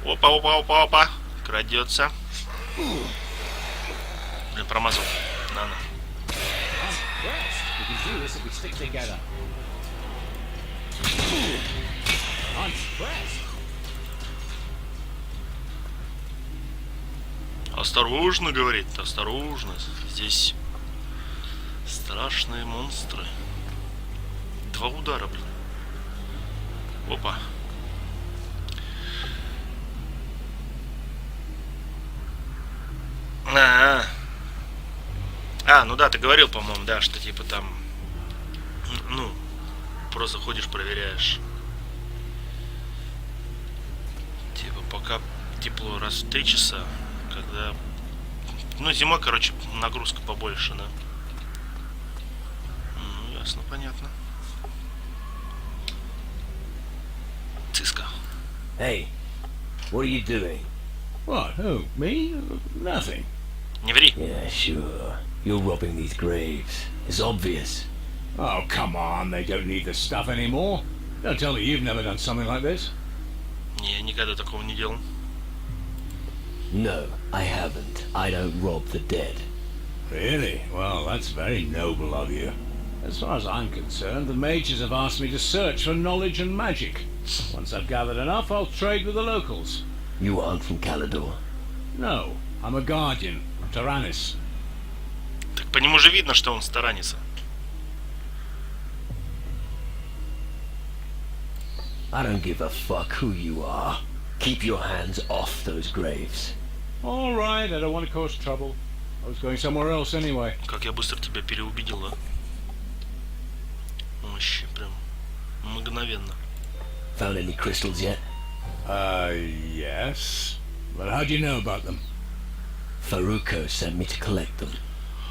Опа, опа, опа, опа. Крадется. Блин, промазал. На. Осторожно, говорит, осторожно. Здесь страшные монстры. 2 удара, блин. Опа. Ну да, ты говорил, по-моему, да, что типа там, ну, просто ходишь, проверяешь. Типа пока тепло раз в 3 часа, когда, ну, зима, короче, нагрузка побольше, да. Ну, ясно, понятно. Циска. Hey, what are you doing? What? Who? Me? Nothing. Не ври. Yeah, sure. You're robbing these graves. It's obvious. Oh, come on. They don't need the stuff anymore. Don't tell me you've never done something like this. Не, я никогда такого не делал. No, I haven't. I don't rob the dead. Really? Well, that's very noble of you. As far as I'm concerned, the mages have asked me to search for knowledge and magic. Once I've gathered enough, I'll trade with the locals. You aren't from Calador? No, I'm a guardian from Taranis. Так по нему же видно, что он с Тараниса. I don't give a fuck who you are. Keep your hands off those graves. All right, I don't want to cause trouble. I was going somewhere else anyway. Как я быстро тебя переубедил, да? Вообще прям мгновенно. Found any crystals yet? Yes. But how do you know about them? Faruko sent me to collect them.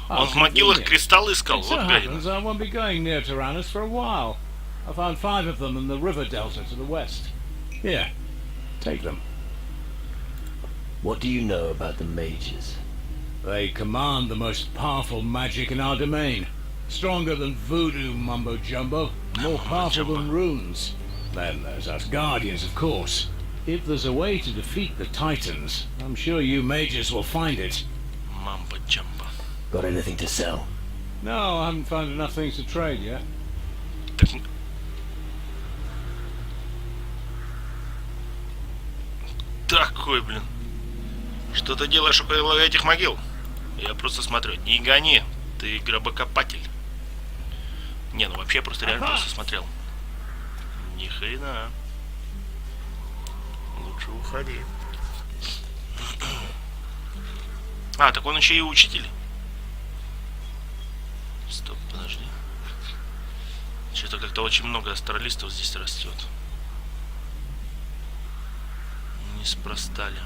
Он в могилах кристалл искал, It вот so гадина. happens I won't be going near Taranis for a while. I found 5 of them in the river delta to the west. Here, take them. What do you know about the mages? They command the most powerful magic in our domain. Stronger than voodoo, mumbo-jumbo. More powerful than runes. Then there's us guardians, of course. If there's a way to defeat the Titans, I'm sure you mages will find it. Мамба-джамба. Got anything to sell? No, I haven't found enough things to trade yet. Так... Такой, блин. Что ты делаешь около этих могил? Я просто смотрю. Не гони, ты гробокопатель. Не, ну вообще просто реально просто смотрел. Ни хрена. Лучше уходи. А, так он еще и учитель. Стоп, подожди. Что-то как-то очень много астралистов здесь растет. Неспроста ли.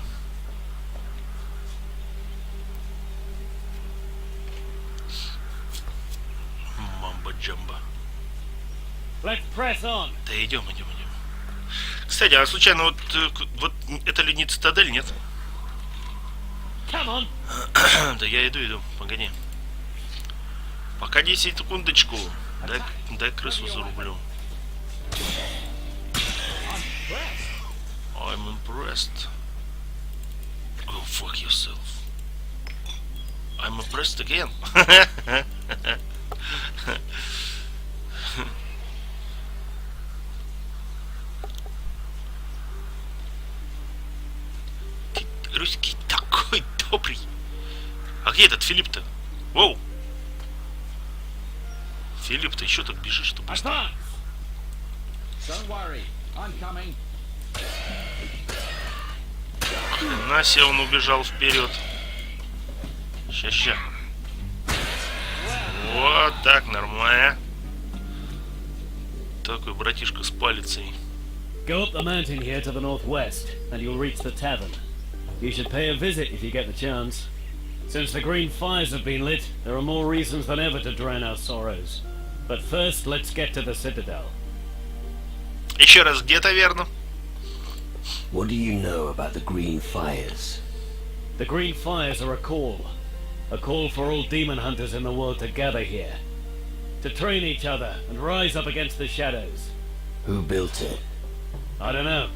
Мамба-джамба. Let's press on. Да идем. Кстати, а случайно вот это ли не цитадель, нет? Come on. Да я иду, погоди. Погоди секундочку. Дай крысу зарублю. I'm impressed. Oh, fuck yourself. I'm impressed again. Ты русский такой добрый. А где этот Филипп-то? Воу! Филипп, ты еще так бежишь, что быстро? На себе он убежал вперед. Ща. Вот так, нормально. Такой братишка с палицей. Go up the mountain here to the northwest, and you'll reach the tavern. You should pay a visit if you get the chance. Since the green fires have been lit, there are more reasons than ever to drown our sorrows. But first, let's get to the citadel. Еще раз, где таверна? What do you know about the green fires? The green fires are a call for all demon hunters in the world to gather here, to train each other and rise up against the shadows. Who built it? I don't know,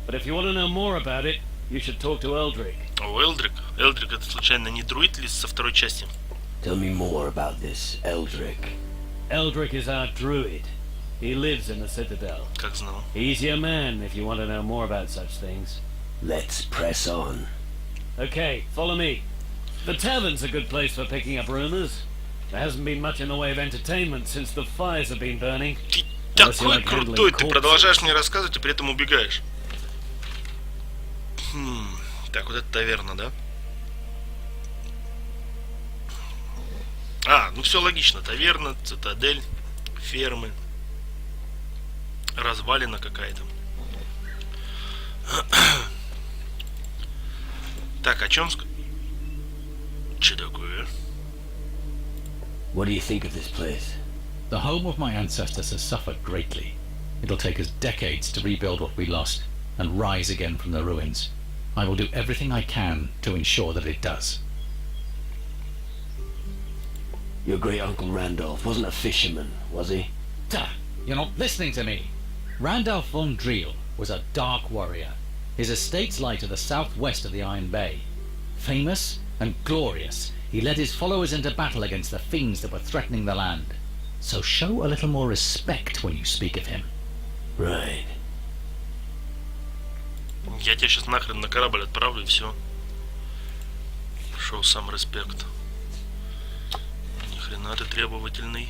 but if you want to know more about it, you should talk to Eldrick. О, Элдрик. Элдрик, это случайно не друид ли со второй части? Tell me more about this Eldrick. Eldrick is our druid. He lives in the citadel. Как знал. He's your man if you want to know more about such things. Let's press on. Okay, follow me. The tavern's a good place for picking up rumors. There hasn't been much in the way of entertainment since the fires have been burning. Ты такой крутой, ты продолжаешь мне рассказывать и при этом убегаешь. Так, вот это таверна, да? А, ну все логично. Таверна, цитадель, фермы. Развалина какая-то. Так, о чем Че такое? What do you think of this place? The home of my ancestors has suffered greatly. It'll take us decades to rebuild what we lost and rise again from the ruins. I will do everything I can to ensure that it does. Your great-uncle Randolph wasn't a fisherman, was he? Duh! You're not listening to me! Randolph von Driel was a dark warrior. His estates lie to the southwest of the Iron Bay. Famous and glorious, he led his followers into battle against the fiends that were threatening the land. So show a little more respect when you speak of him. Right. Я тебя сейчас нахрен на корабль отправлю и все. Шоу сам респект. Ни хрена ты требовательный.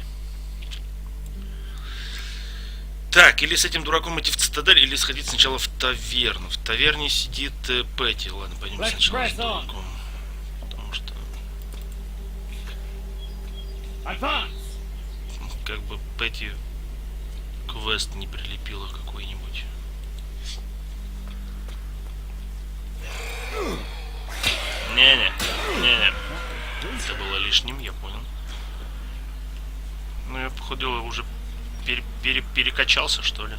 Так, или с этим дураком идти в цитадель, или сходить сначала в таверну. В таверне сидит Петти. Ладно, пойдем сначала с дураком. Потому что... Как бы Петти квест не прилепила какой-нибудь. Не-не. Это было лишним, я понял. Ну, я, походу, уже перекачался, что ли.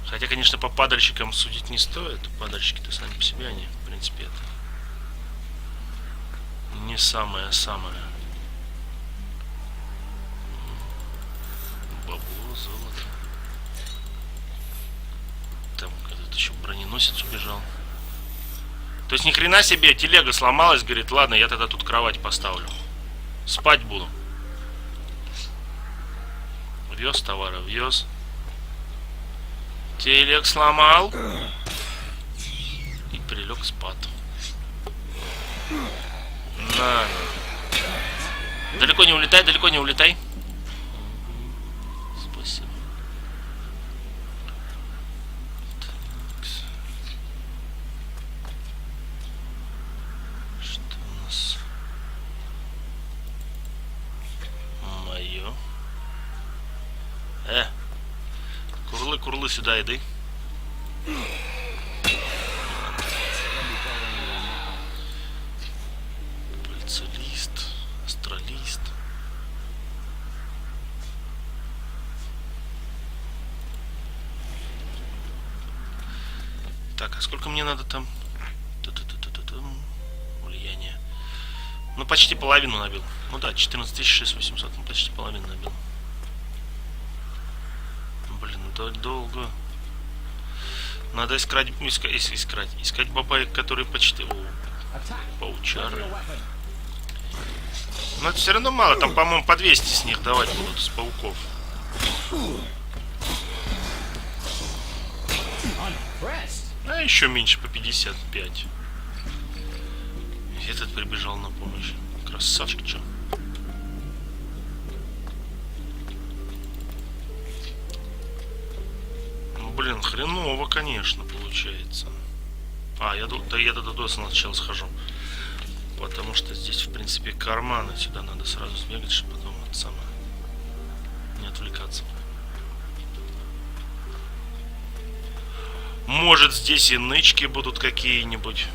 Хотя, конечно, по падальщикам судить не стоит. Падальщики-то сами по себе, они, в принципе, это не самое-самое. Бабло, золото. Там когда-то еще броненосец убежал. То есть ни хрена себе, телега сломалась, говорит, ладно, я тогда тут кровать поставлю. Спать буду. Вез товара, вез. Телег сломал. И прилег спать. На. Далеко не улетай, далеко не улетай. Спасибо. Что у нас? Мое. Курлы сюда иди. Пальцелист, астралист. Так, а сколько мне надо там? Влияние. Ну, почти половину набил. Ну да, 14600, ну почти половину набил. Блин, долго. Надо искать бабаек, которые почти... О, паучары. Но это все равно мало. Там, по-моему, по 200 с них давать будут, с пауков. А еще меньше, по 55. Этот прибежал на помощь. Красавчик, чё. Ну, блин, хреново, конечно, получается. А, я до Доса сначала схожу. Потому что здесь, в принципе, карманы. Сюда надо сразу сбегать, чтобы потом это самое не отвлекаться. Может, здесь и нычки будут какие-нибудь.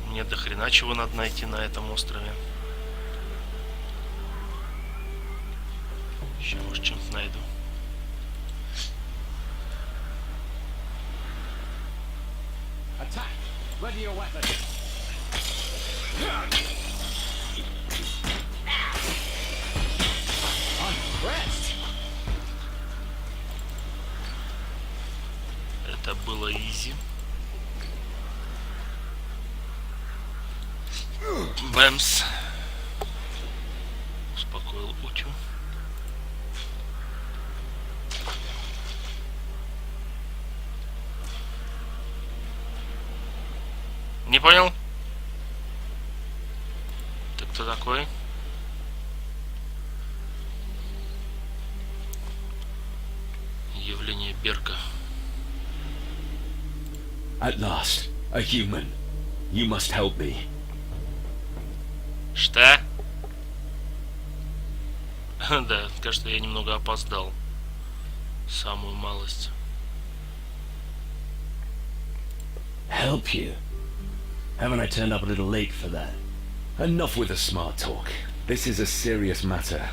Мне до хрена чего надо найти на этом острове. Сейчас, может, чем-то найду. Это было изи. Бэмс. Успокоил Утю. Не понял? Ты кто такой? Явление Берка. At last, a human. You must help me. Что? Да, кажется, я немного опоздал. Самую малость. Help you? Haven't I turned up a little late for that? Enough with the smart talk. This is a serious matter.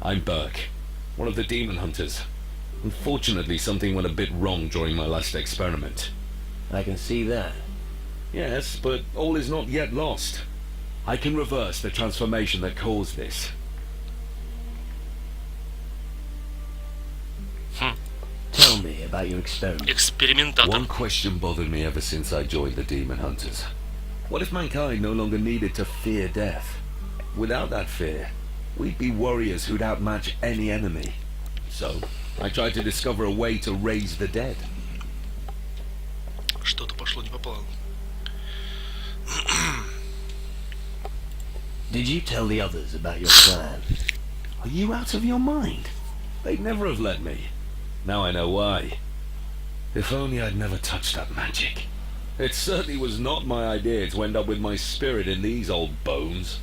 I'm Burke, one of the demon hunters. Unfortunately, something went a bit wrong during my last experiment. I can see that. Yes, but all is not yet lost. I can reverse the transformation that caused this. Tell me about your experiment. Экспериментатор. One question bothered me ever since I joined the demon hunters. What if mankind no longer needed to fear death? Without that fear, we'd be warriors who'd outmatch any enemy. So, I tried to discover a way to raise the dead. Что-то пошло не по плану. Did you tell the others about your plan? Are you out of your mind? They'd never have let me. Now I know why. If only I'd never touched that magic. It certainly was not my idea to end up with my spirit in these old bones.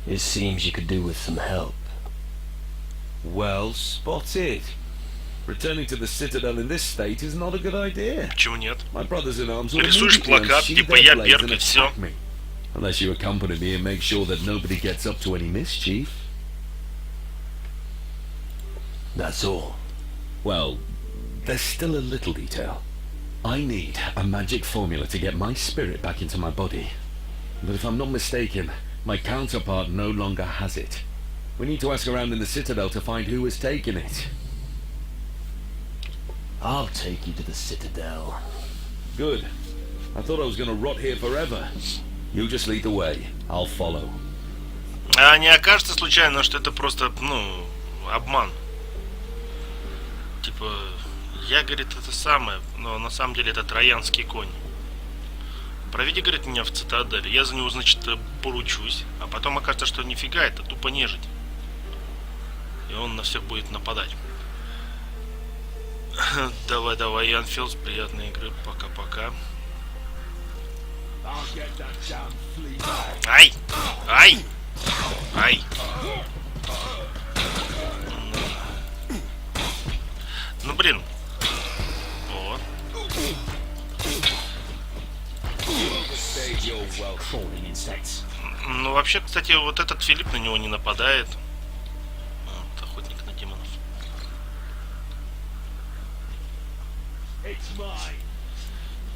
It seems you could do with some help. Well spotted. Returning to the Citadel in this state is not a good idea. Почему нет? My brothers in arms will Рисуешь immediately плакат, unsheathe типа their я blades Берк and и всё. attack me. Unless you accompany me and make sure that nobody gets up to any mischief. That's all. Well, there's still a little detail. I need a magic formula to get my spirit back into my body. But if I'm not mistaken, my counterpart no longer has it. We need to ask around in the Citadel to find who has taken it. I'll take you to the Citadel. Good. I thought I was going to rot here forever. You just lead the way. I'll follow. А не окажется случайно, что это просто, ну, обман? Типа, я, говорит, это самое, но на самом деле это троянский конь. Проведи, говорит, меня в цитадель, я за него, значит, поручусь, а потом окажется, что нифига, это тупо нежить. И он на всех будет нападать. Давай, Янфилд, приятной игры, пока-пока. Ай! Ну, блин. Вот. Ну, вообще, кстати, вот этот Филипп на него не нападает. Вот, охотник на демонов.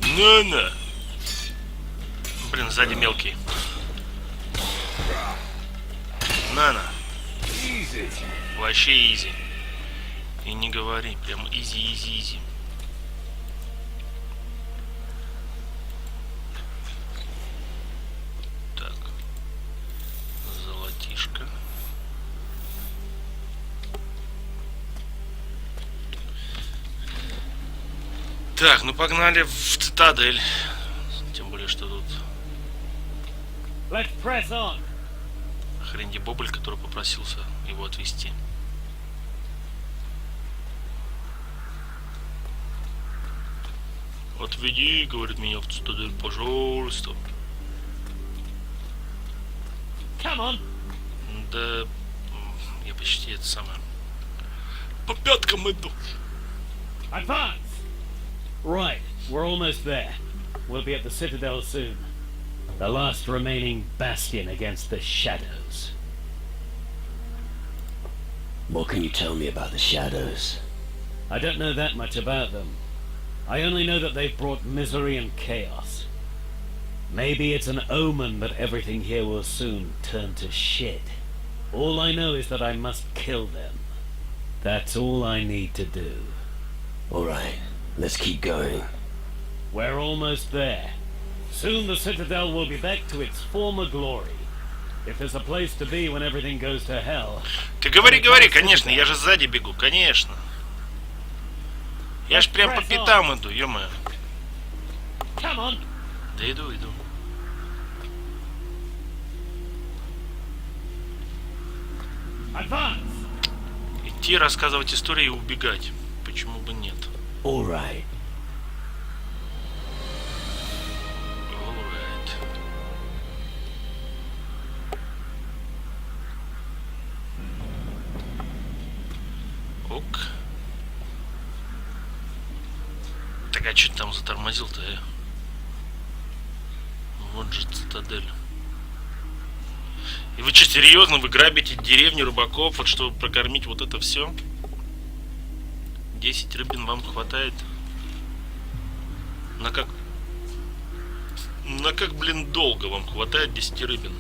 На-на! Блин, сзади мелкий. На-на. Вообще изи. И не говори, прям изи. Так. Золотишко. Так, ну погнали в цитадель. Тем более, что тут Let's press on. хренди Бобль, который попросился его отвезти. Отведи, говорит, меня в цитадель, пожалуйста. Come on. Да, я почти это самое. По пяткам иду. Advance. Right, we're almost there. We'll be at the Citadel soon. The last remaining bastion against the shadows. What can you tell me about the shadows? I don't know that much about them. I only know that they've brought misery and chaos. Maybe it's an omen that everything here will soon turn to shit. All I know is that I must kill them. That's all I need to do. Alright, let's keep going. We're almost there. Soon the Citadel will be back to its former glory. If there's a place to be when everything goes to hell... Ты говори, конечно, я же сзади бегу, конечно. Я ж прям по пятам иду, ё-моё. Come on. Да иду. Advance. Идти, рассказывать истории и убегать. Почему бы нет? Alright. Ок. Так, а что ты там затормозил-то, Вот же цитадель. И вы что, серьезно? Вы грабите деревню рыбаков, вот чтобы прокормить вот это все? 10 рыбин вам хватает? На как, блин, долго вам хватает 10 рыбин?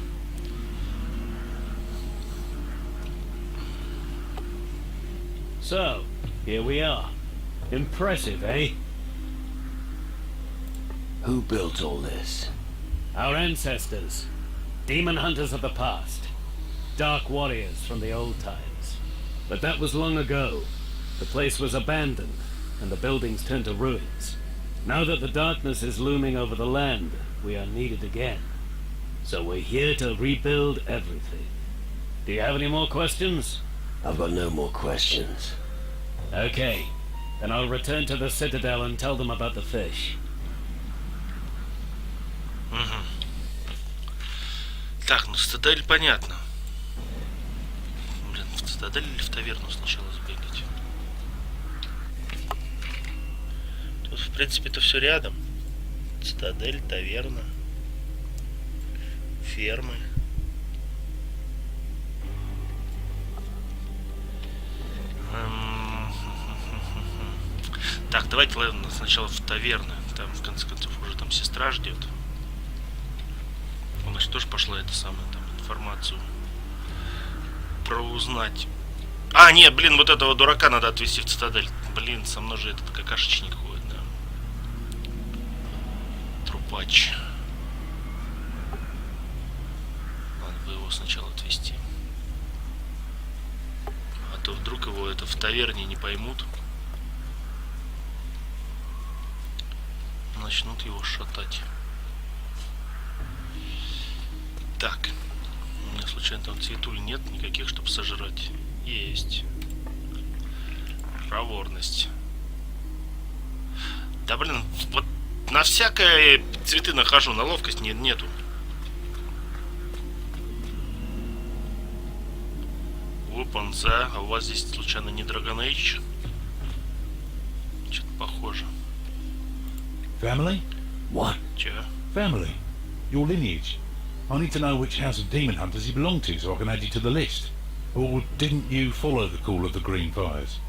So, here we are. Impressive, eh? Who built all this? Our ancestors. Demon hunters of the past. Dark warriors from the old times. But that was long ago. The place was abandoned, and the buildings turned to ruins. Now that the darkness is looming over the land, we are needed again. So we're here to rebuild everything. Do you have any more questions? I've got no more questions. Okay. Then I'll return to the Citadel and tell them about the fish. Угу. Так, ну цитадель понятно. Блин, в цитадель или в таверну сначала сбегать? Тут, в принципе-то все рядом. Цитадель, таверна, фермы. Так, давайте, ладно, сначала в таверны. Там, в конце концов, уже там сестра ждет. Она же тоже пошла это самое, там, информацию проузнать. А, нет, блин, вот этого дурака надо отвезти в цитадель. Блин, со мной же этот какашечник ходит, да. Трупач. Надо бы его сначала отвезти. А то вдруг его это в таверне не поймут. Начнут его шатать. Так. У меня случайно там цветуль нет никаких, чтобы сожрать. Есть. Проворность. Да блин, вот на всякое цветы нахожу, на ловкость нету. Опанца, а у вас здесь случайно не Dragon Age? Что-то похоже. Family? What? Че? Family. Your lineage. I need to know which house of demon hunters you belong to so I can add you to the list. Or didn't you follow the call of the Green Fires?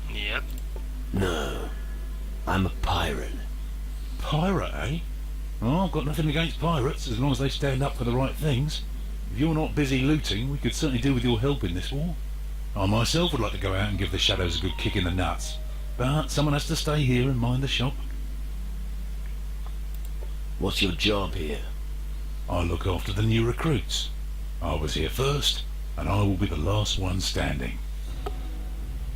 Нет. No. I'm a pirate. Pirate, eh? Oh, I've got nothing against pirates as long as they stand up for the right things. If you're not busy looting, we could certainly do with your help in this war. I myself would like to go out and give the shadows a good kick in the nuts, but someone has to stay here and mind the shop. What's your job here? I look after the new recruits. I was here first, and I will be the last one standing.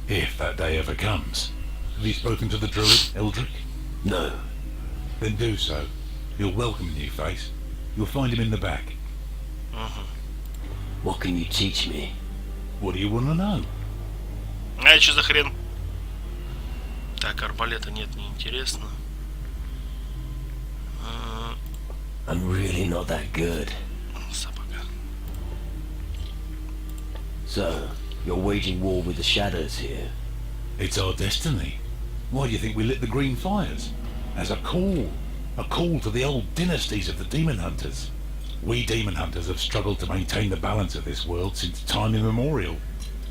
If that day ever comes. Have you spoken to the druid, Eldrick? No. Then do so. He'll welcome a new face. You'll find him in the back. What can you teach me? What do you want to know? А что за хрен? Так, арбалета нет, неинтересно. I'm really not that good. Собака. So, you're waging war with the shadows here? It's our destiny. Why do you think we lit the green fires? As a call to the old dynasties of the demon hunters. We demon hunters have struggled to maintain the balance of this world since time immemorial.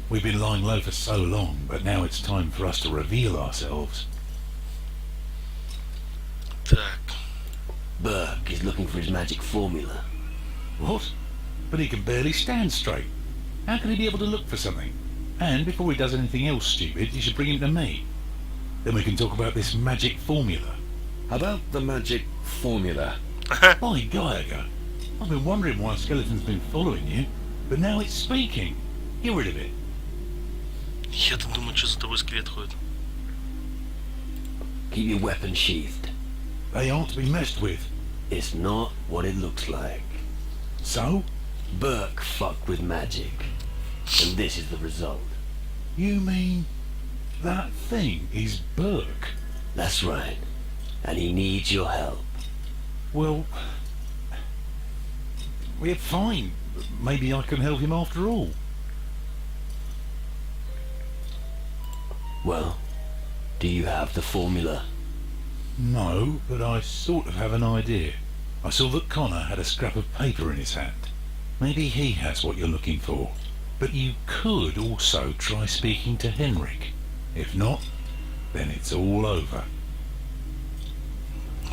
We've been lying low for so long, but now it's time for us to reveal ourselves. Так. Burke is looking for his magic formula. What? But he can barely stand straight. How can he be able to look for something? And before he does anything else stupid, you should bring him to me. Then we can talk about this magic formula. How about the magic formula? By Geiger, I've been wondering why a skeleton's been following you, but now it's speaking. Get rid of it. Я-то думаю, что за тобой скелет ходит. Keep your weapon sheathed. They aren't to be messed with. It's not what it looks like. So? Burke fucked with magic. And this is the result. You mean that thing is Burke? That's right. And he needs your help. Well, we're fine. Maybe I can help him after all. Well, do you have the formula? No, but I sort of have an idea. I saw that Connor had a scrap of paper in his hand. Maybe he has what you're looking for. But you could also try speaking to Henrik. If not, then it's all over.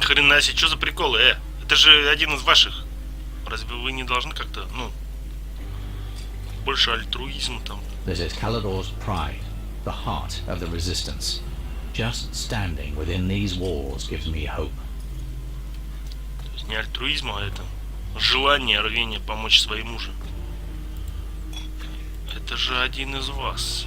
Хрена себе, что за приколы, Это же один из ваших. Разве вы не должны как-то, больше альтруизм там? This is Calidor's pride, the heart of the resistance. Just standing within these walls gives me hope. То есть не альтруизм, а это желание, рвение помочь своему же. Это же один из вас.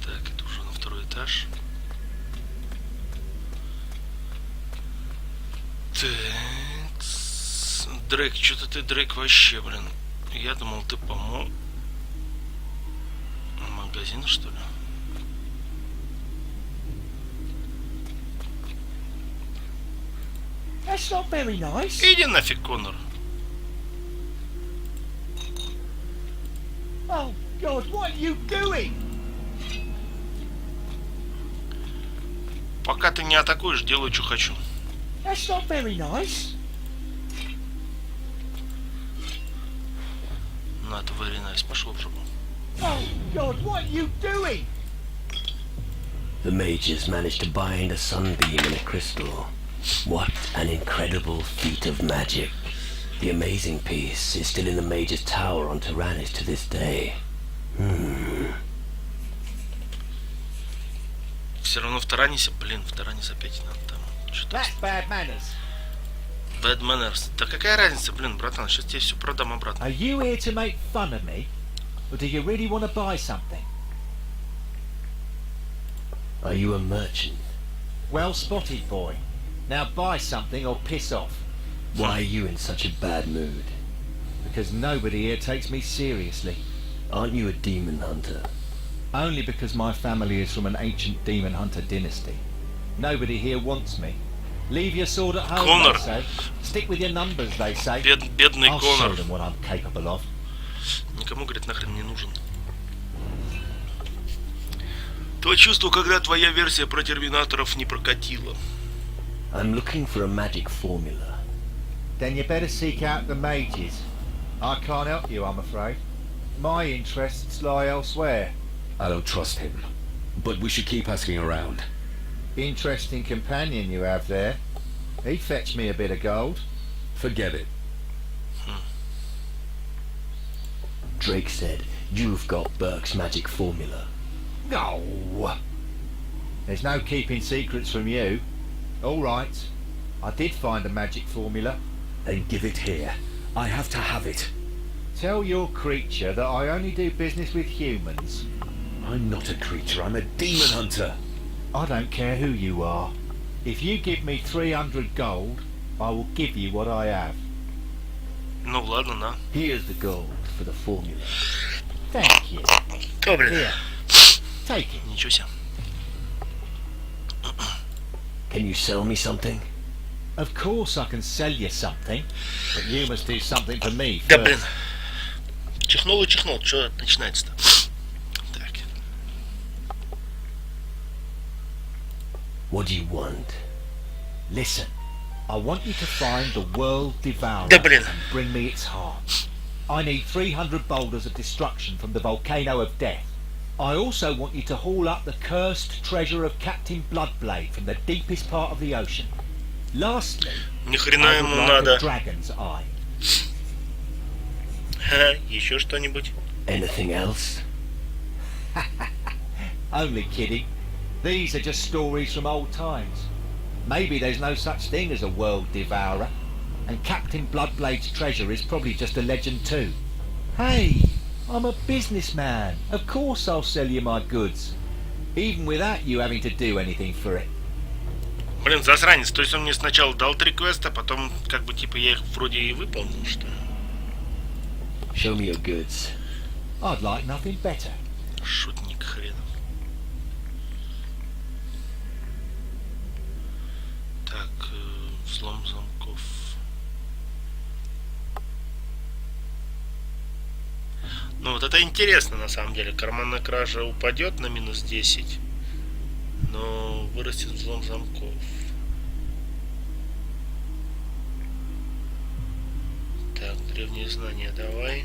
Так, это уже на второй этаж. Так, Дрейк, что-то ты, Дрейк, вообще, блин. Я думал, ты помог. Магазин, что ли? That's not very nice. Иди нафиг, Коннор. Oh, God, what are you doing? Пока ты не атакуешь, делаю, что хочу. That's not very nice. Not very nice. Пошел в жопу. Oh, God, what are you doing? The mages managed to bind a sunbeam in a crystal. What an incredible feat of magic. The amazing piece is still in the mage's tower on Tyrannus to this day. Все равно в Таранисе, в Таранисе опять надо там что-то. That's bad manners. Bad manners. Да какая разница, братан, сейчас тебе все продам обратно. Are you here to make fun of me? Or do you really want to buy something? Are you a merchant? Well spotted, boy. Now buy something or piss off. Why are you in such a bad mood? Because nobody here takes me seriously. Aren't you a demon hunter? Only because my family is from an ancient demon hunter dynasty. Nobody here wants me. Leave your sword at home, Коннор. they say. Stick with your numbers, they say. Бедный I'll show Коннор. them what I'm capable of. Никому, говорит, нахрен не нужен. То чувство, когда твоя версия про терминаторов не прокатила. I'm looking for a magic formula. Then you better seek out the mages. I can't help you, I'm afraid. My interests lie elsewhere. I don't trust him. But we should keep asking around. Interesting companion you have there. He'd fetch me a bit of gold. Forget it. Drake said you've got Burke's magic formula. No! There's no keeping secrets from you. All right. I did find a magic formula. Then give it here. I have to have it. Tell your creature that I only do business with humans. I'm not a creature, I'm a demon hunter. I don't care who you are. If you give me 300 gold, I will give you what I have. Ну ладно, на. Here's the gold for the formula. Thank you. О, блин. Here. Take it. Ничего себе. Can you sell me something? Of course I can sell you something, but you must do something for me Да first. блин. Чихнул и чихнул. Что начинается-то? Так. What do you want? Listen, I want you to find the world devourer Да блин. and bring me its heart. I need 300 boulders of destruction from the volcano of death. I also want you to haul up the cursed treasure of Captain Bloodblade from the deepest part of the ocean. Lastly, Ни хрена I ему would like надо. a dragon's eye. Ха, еще что-нибудь? Anything else? Only kidding. These are just stories from old times. Maybe there's no such thing as a world devourer, and Captain Bloodblade's treasure is probably just a legend too. Hey, I'm a businessman. Of course I'll sell you my goods, even without you having to do anything for it. Блин, засранец. То есть он мне сначала дал 3 квеста, потом как бы типа я их вроде и выполнил, что ли? Show me your goods. I'd like nothing better. Шутник хренов. Так, взлом замков. Ну вот это интересно на самом деле. Карманная кража упадет на минус 10, но вырастет взлом замков. Так, древние знания давай.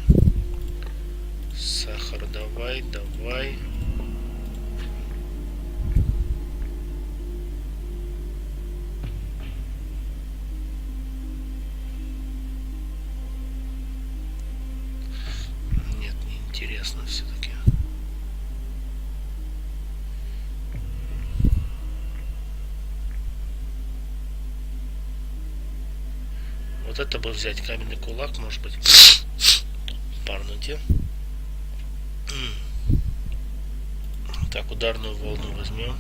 Сахар давай, давай. Нет, не интересно все-таки. Вот это бы взять, каменный кулак, может быть. Парнуте. Так, ударную волну возьмем.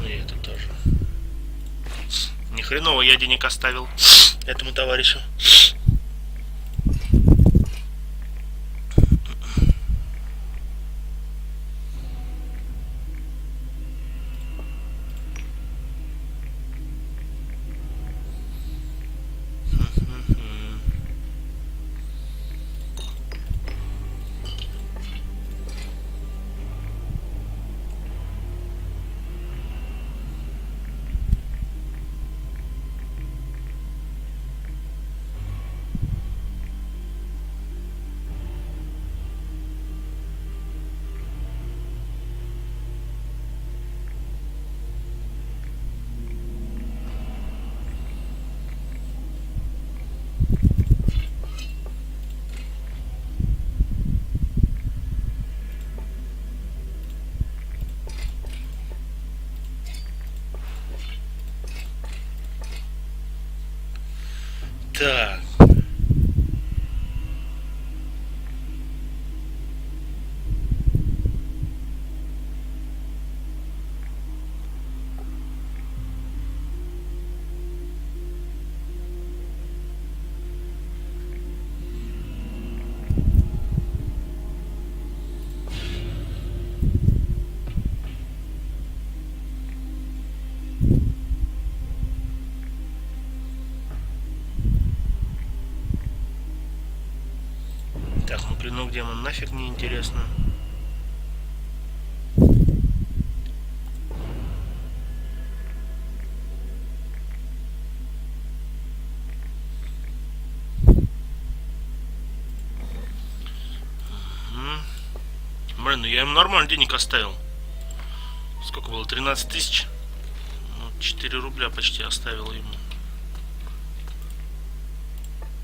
Ну и это тоже. Ни хреново я денег оставил этому товарищу. Так. Так, ну клинок демон нафиг не интересно. Блин, Нормально, я ему нормально денег оставил. Сколько было? 13 тысяч? Ну, 4 рубля почти оставил ему.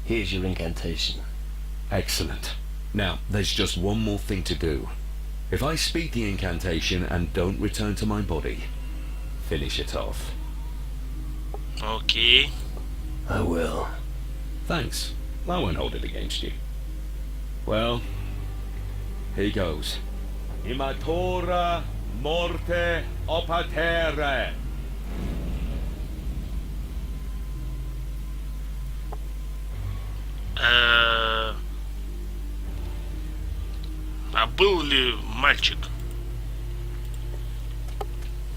Here's your incantation. Excellent. Now, there's just one more thing to do. If I speak the incantation and don't return to my body, finish it off. Окей. I will. Thanks. I won't hold it against you. Well, here goes. Imatura morte opatere. А был ли мальчик?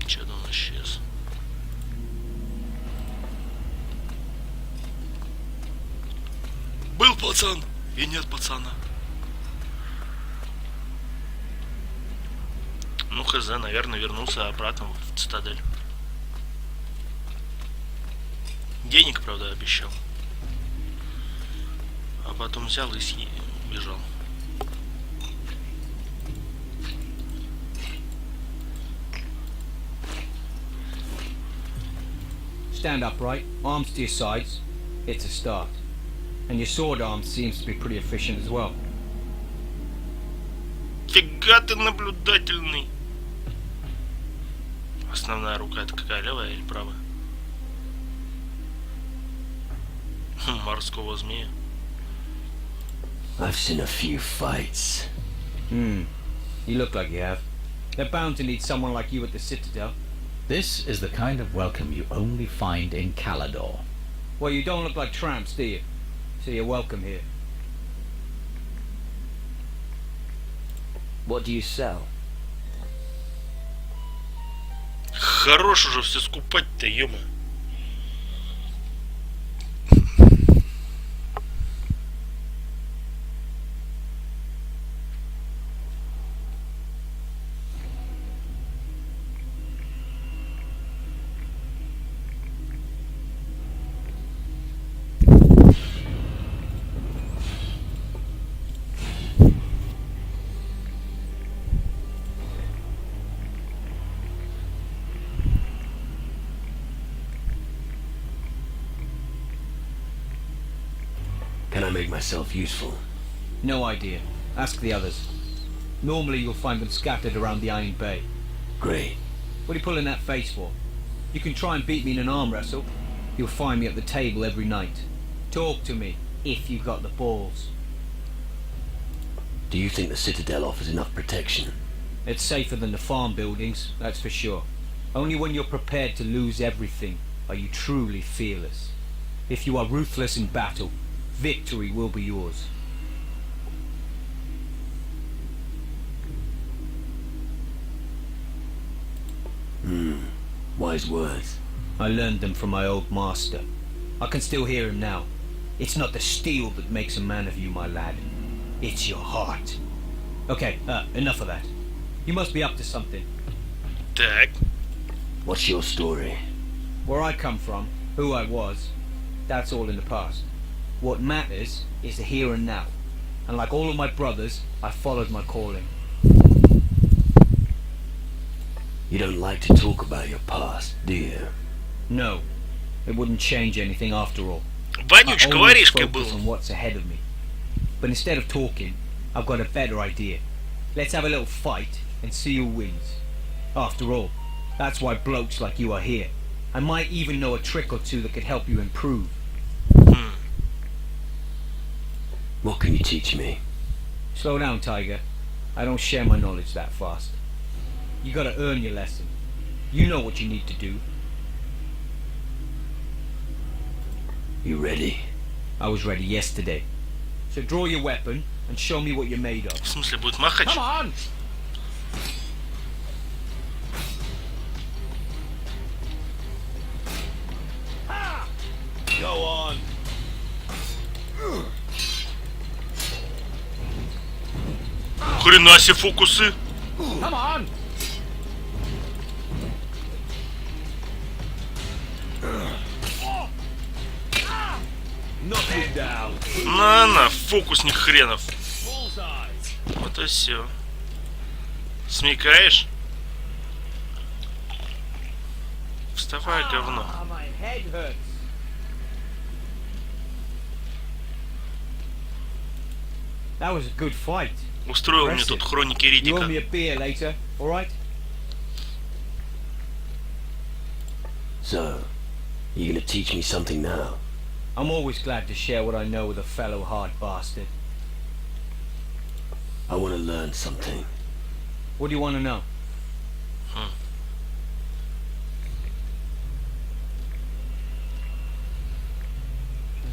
Че-то он исчез. Был пацан и нет пацана. Ну хз, наверное, вернулся обратно в цитадель. Денег, правда, обещал. А потом взял и убежал. Stand upright, arms to your sides. It's a start. And your sword arm seems to be pretty efficient as well. Фига ты наблюдательный. Основная рука это какая, левая или правая? Морского змея. I've seen a few fights. You look like you have. They're bound to need someone like you at the Citadel. This is the kind of welcome you only find in Calador. Well, you don't look like tramps, do you? So you're welcome here. What do you sell? Хорош уже все скупать-то, ё-моё. Can I make myself useful? No idea. Ask the others. Normally you'll find them scattered around the Iron Bay. Great. What are you pulling that face for? You can try and beat me in an arm wrestle. You'll find me at the table every night. Talk to me, if you've got the balls. Do you think the Citadel offers enough protection? It's safer than the farm buildings, that's for sure. Only when you're prepared to lose everything are you truly fearless. If you are ruthless in battle, victory will be yours. Wise words. I learned them from my old master. I can still hear him now. It's not the steel that makes a man of you, my lad. It's your heart. Okay, enough of that. You must be up to something. Так. What's your story? Where I come from, who I was, that's all in the past. What matters is the here and now. And like all of my brothers, I followed my calling. You don't like to talk about your past, do you? No, it wouldn't change anything after all. Вонючка, I always воришка focus был. on what's ahead of me. But instead of talking, I've got a better idea. Let's have a little fight and see who wins. After all, that's why blokes like you are here. I might even know a trick or two that could help you improve. What can you teach me? Slow down, Tiger. I don't share my knowledge that fast. You gotta earn your lesson. You know what you need to do. You ready? I was ready yesterday. So draw your weapon and show me what you're made of. В смысле, будет махач? Come on! Go on. Хрена себе фокусы. Come on! Knock it down. На, фокусник хренов. Вот и все. Смекаешь? Вставай, говно. Ah, my head hurts. That was a good fight. Устроил мне тут хроники You owe me Риддика. a beer later, all right? So, you gonna teach me something now? I'm always glad to share what I know with a fellow hard bastard. I want to learn something. What do you want to know?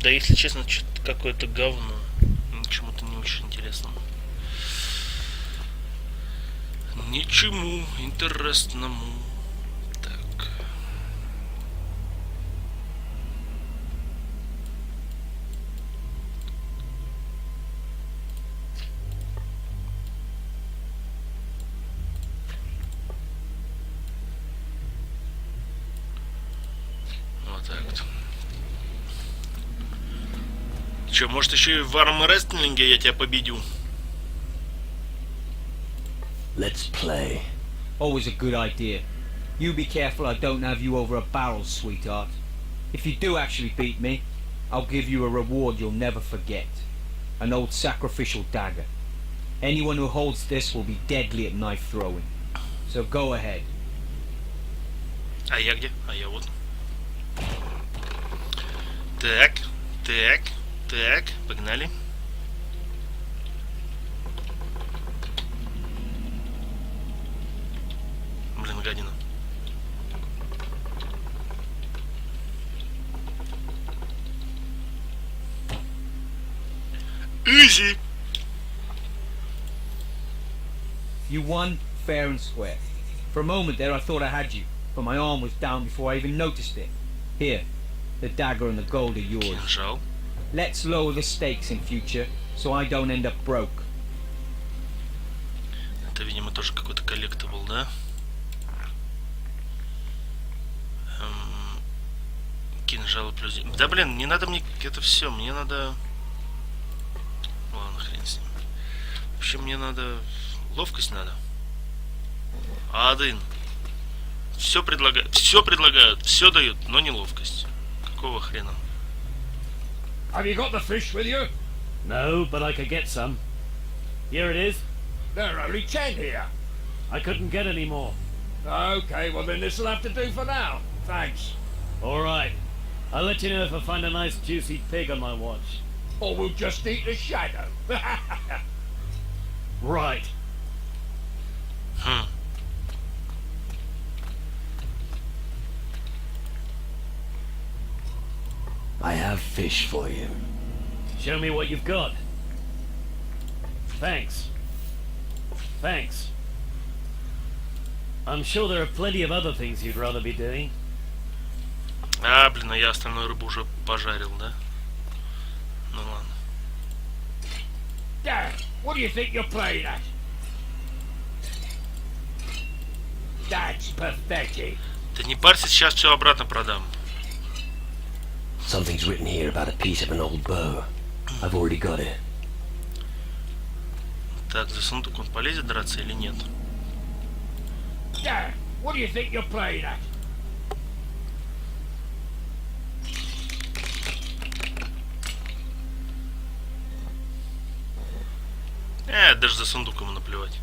Да, если честно, что-то какое-то говно. Ничему-то не очень интересному. Ничему интересному. Так. Вот так вот. Че, может еще и в армрестлинге я тебя победю? Let's play. Always a good idea. You be careful I don't have you over a barrel, sweetheart. If you do actually beat me, I'll give you a reward you'll never forget. An old sacrificial dagger. Anyone who holds this will be deadly at knife throwing. So go ahead. А я где? А я вот. Так, так, так, погнали. Блин, гадина. Изи! You won fair and square. For a moment there I thought I had you, but my arm was down before I even noticed it. Here, the dagger and the gold are yours. Кинжал. Let's lower the stakes in future, so I don't end up broke. Это, видимо, тоже какой-то коллектабл, да? Кинжал плюс... Да, блин, не надо мне это все, мне надо... Ладно, хрен с ним. В общем, мне надо... Ловкость надо. Один. Все предлагают, все дают, но не ловкость. Какого хрена? Have you got the fish with you? No, but I could get some. Here it is. There are only 10 here. I couldn't get any more. Okay, well then this'll have to do for now. Thanks. All right. I'll let you know if I find a nice juicy pig on my watch. Or we'll just eat the shadow. Right. I have fish for you. Show me what you've got. Thanks. Thanks. I'm sure there are plenty of other things you'd rather be doing. А, блин, а я остальную рыбу уже пожарил, да? Ну ладно. Dad, what do you think you're playing at? That's pathetic. Да не парься, сейчас все обратно продам. Something's written here about a piece of an old bow. I've already got it. Так, за сундук он полезет драться или нет? Dad, what do you think you're playing at? Даже за сундук ему наплевать.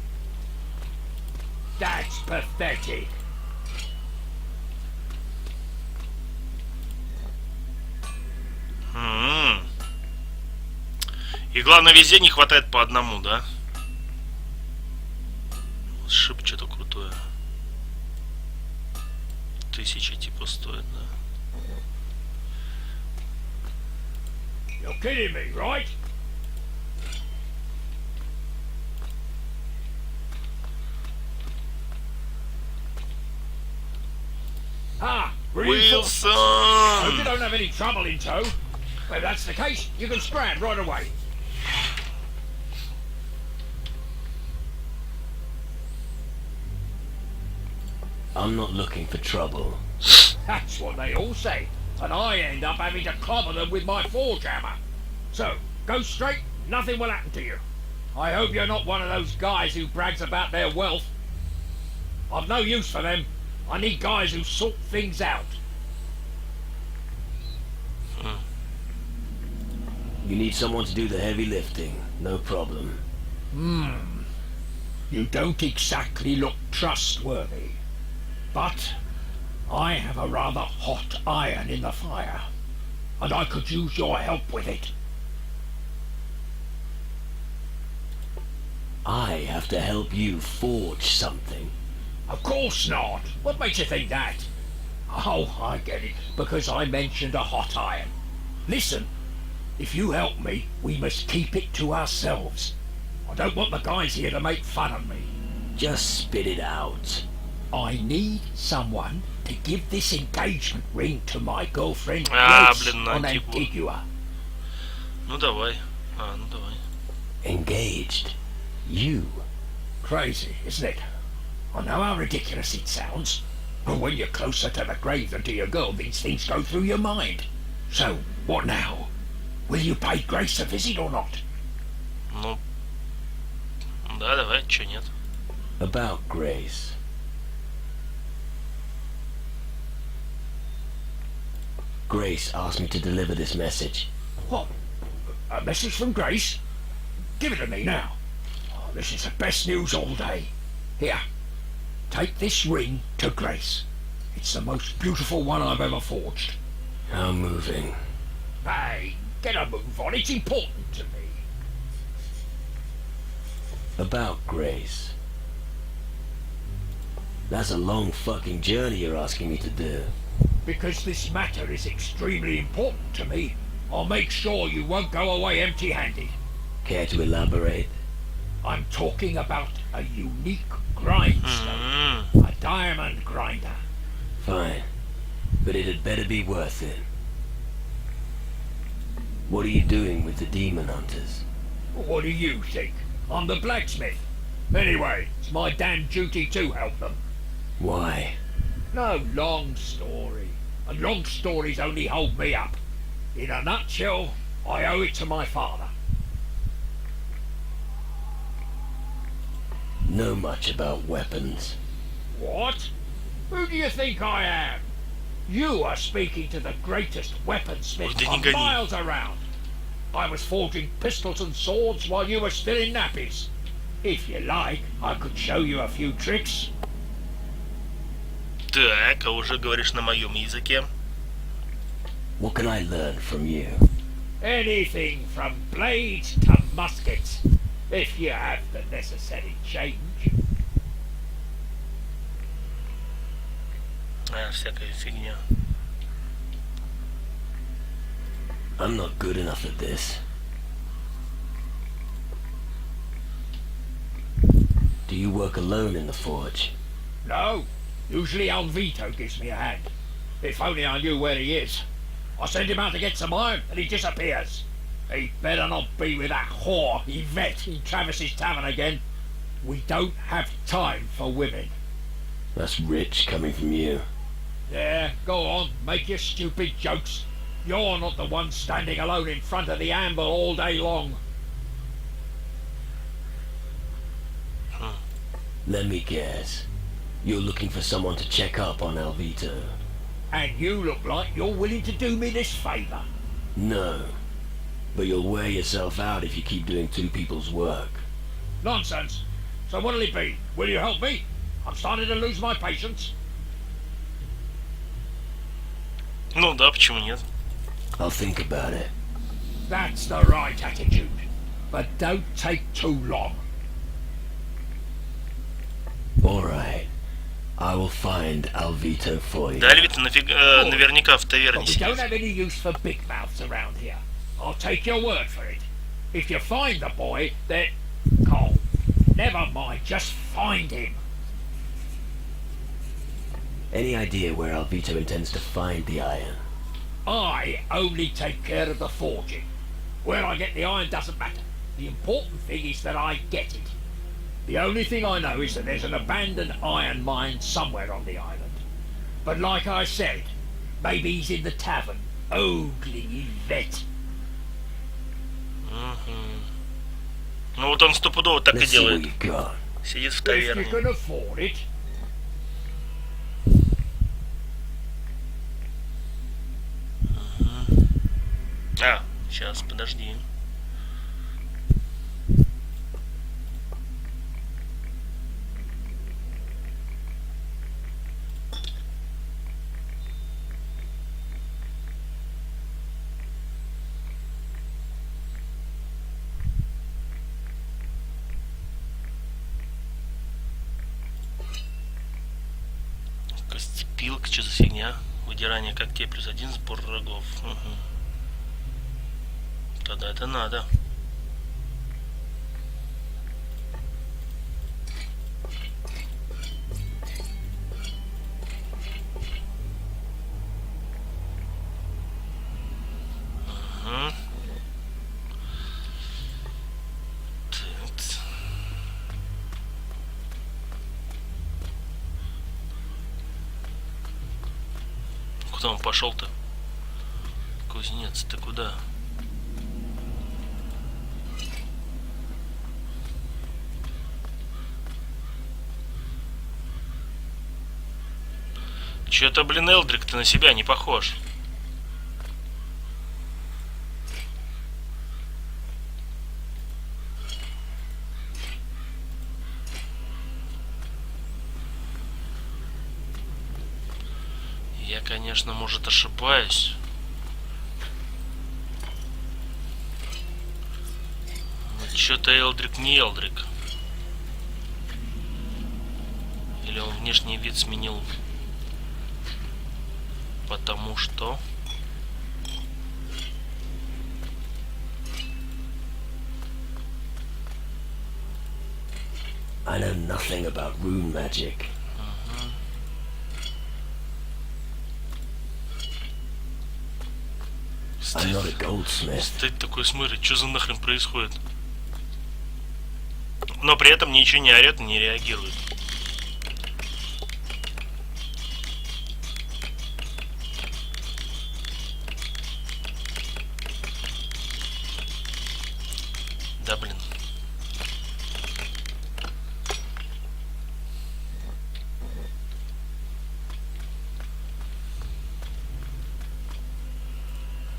That's pathetic. И главное, везде не хватает по одному, да? Шип что-то крутое. 1000 типа стоит, да? You're kidding me, right? Ah, reinforcements. Hope you don't have any trouble in tow. Well, if that's the case, you can scram right away. I'm not looking for trouble. That's what they all say, and I end up having to clobber them with my forge hammer. So, go straight, nothing will happen to you. I hope you're not one of those guys who brags about their wealth I've no use for them. I need guys who sort things out. You need someone to do the heavy lifting. No problem. You don't exactly look trustworthy. But I have a rather hot iron in the fire, and I could use your help with it. I have to help you forge something. Of course not. What makes you think that? Oh, I get it. Because I mentioned a hot iron. Listen, if you help me, we must keep it to ourselves. I don't want the guys here to make fun of me. Just spit it out. I need someone to give this engagement ring to my girlfriend Grace on Antigua. Ну давай. Ну давай. Engaged? You? Crazy, isn't it? I know how ridiculous it sounds, but when you're closer to the grave than to your girl, these things go through your mind. So, what now? Will you pay Grace a visit or not? Ну, да, давай, чё нет. About Grace. Grace asked me to deliver this message. What? A message from Grace? Give it to me now. Oh, this is the best news all day. Here, take this ring to Grace. It's the most beautiful one I've ever forged. How moving. Hey, get a move on. It's important to me. About Grace. That's a long fucking journey you're asking me to do. Because this matter is extremely important to me, I'll make sure you won't go away empty-handed. Care to elaborate? I'm talking about a unique grindstone. A diamond grinder. Fine. But it'd better be worth it. What are you doing with the demon hunters? What do you think? I'm the blacksmith. Anyway, it's my damn duty to help them. Why? No long story. And long stories only hold me up. In a nutshell, I owe it to my father. Know much about weapons. What? Who do you think I am? You are speaking to the greatest weaponsmith for miles around. I was forging pistols and swords while you were still in nappies. If you like, I could show you a few tricks. Так, а уже говоришь на моем языке. What can I learn from you? Anything from blades to muskets, if you have the necessary change. Всякая фигня. I'm not good enough at this. Do you work alone in the forge? No. Usually Alvito gives me a hand. If only I knew where he is. I send him out to get some iron and he disappears. He better not be with that whore Yvette in Travis's tavern again. We don't have time for women. That's rich coming from you. Yeah, go on, make your stupid jokes. You're not the one standing alone in front of the anvil all day long. Let me guess. You're looking for someone to check up on Alvito. And you look like you're willing to do me this favour. No. But you'll wear yourself out if you keep doing two people's work. Nonsense. So what'll it be? Will you help me? I'm starting to lose my patience. Ну да, почему нет? I'll think about it. That's the right attitude. But don't take too long. Alright. I will find Alvito for you. Да, Альвита наверняка в таверне We сидит. don't have any use for big mouths around here. I'll take your word for it. If you find the boy, then... Oh, never mind, just find him. Any idea where Alvito intends to find the iron? I only take care of the forging. Where I get the iron doesn't matter. The important thing is that I get it. The only thing I know is that there's an abandoned iron mine somewhere on the island. But like I said, maybe he's in the tavern, ogling Yvette. Ну вот он стопудово так и Let's see what делает. you got. Сидит в If you таверне. can afford it. А, сейчас, подожди. Костепилка, что за фигня? Выдирание когтей +1, сбор врагов. Угу. Тогда это надо. Угу. Так. Куда он пошел-то? Кузнец, ты куда? Чё-то, блин, Элдрик, ты на себя не похож. Я, конечно, может, ошибаюсь. Но чё-то Элдрик не Элдрик. Или он внешний вид сменил, потому что... I know nothing about rune magic. I'm not a goldsmith. Стоит такой, смотрит, что за нахрен происходит. Но при этом ничего не орет и не реагирует. Да, блин.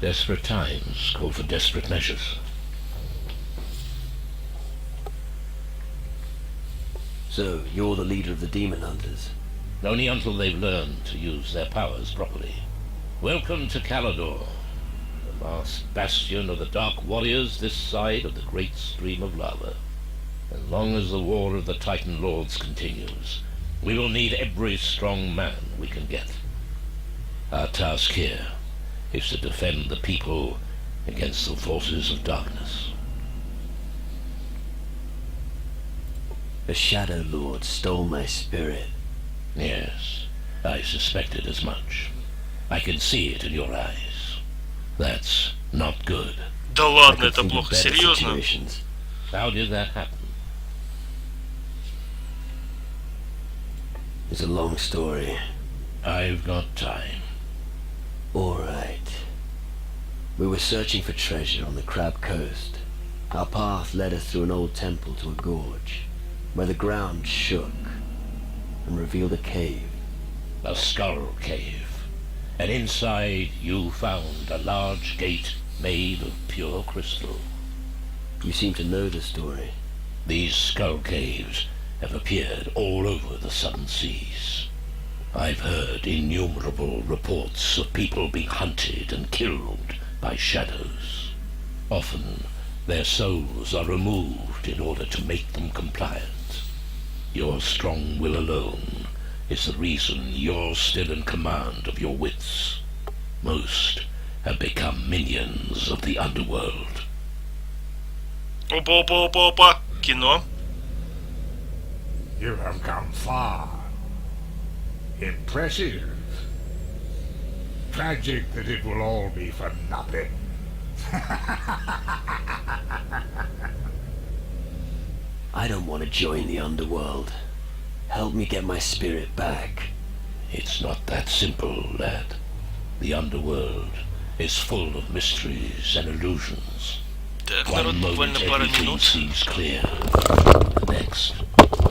Desperate times call for desperate measures. So, you're the leader of the demon hunters? Only until they've learned to use their powers properly. Welcome to Calador, the last bastion of the Dark Warriors this side of the great stream of lava. As long as the war of the Titan Lords continues, we will need every strong man we can get. Our task here is to defend the people against the forces of darkness. The Shadow Lord stole my spirit. Yes, I suspected as much. I can see it in your eyes. That's not good. Да ладно, это плохо, серьезно? How did that happen? It's a long story. I've got time. Alright. We were searching for treasure on the Crab Coast. Our path led us through an old temple to a gorge, where the ground shook and revealed a cave. A skull cave. And inside you found a large gate made of pure crystal. You seem to know the story. These skull caves have appeared all over the southern seas. I've heard innumerable reports of people being hunted and killed by shadows. Often their souls are removed in order to make them compliant. Your strong will alone is the reason you're still in command of your wits. Most have become minions of the underworld. Опа, опа, опа, опа. Кино. You have come far. Impressive. Tragic that it will all be for nothing. I don't want to join the underworld. Help me get my spirit back. It's not that simple, lad. The underworld is full of mysteries and illusions. Так, народ, One буквально moment пара everything минут. seems clear. The next,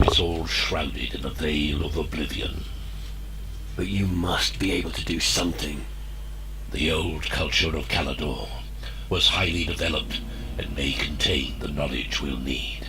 it's all shrouded in a veil of oblivion. But you must be able to do something. The old culture of Calador was highly developed and may contain the knowledge we'll need.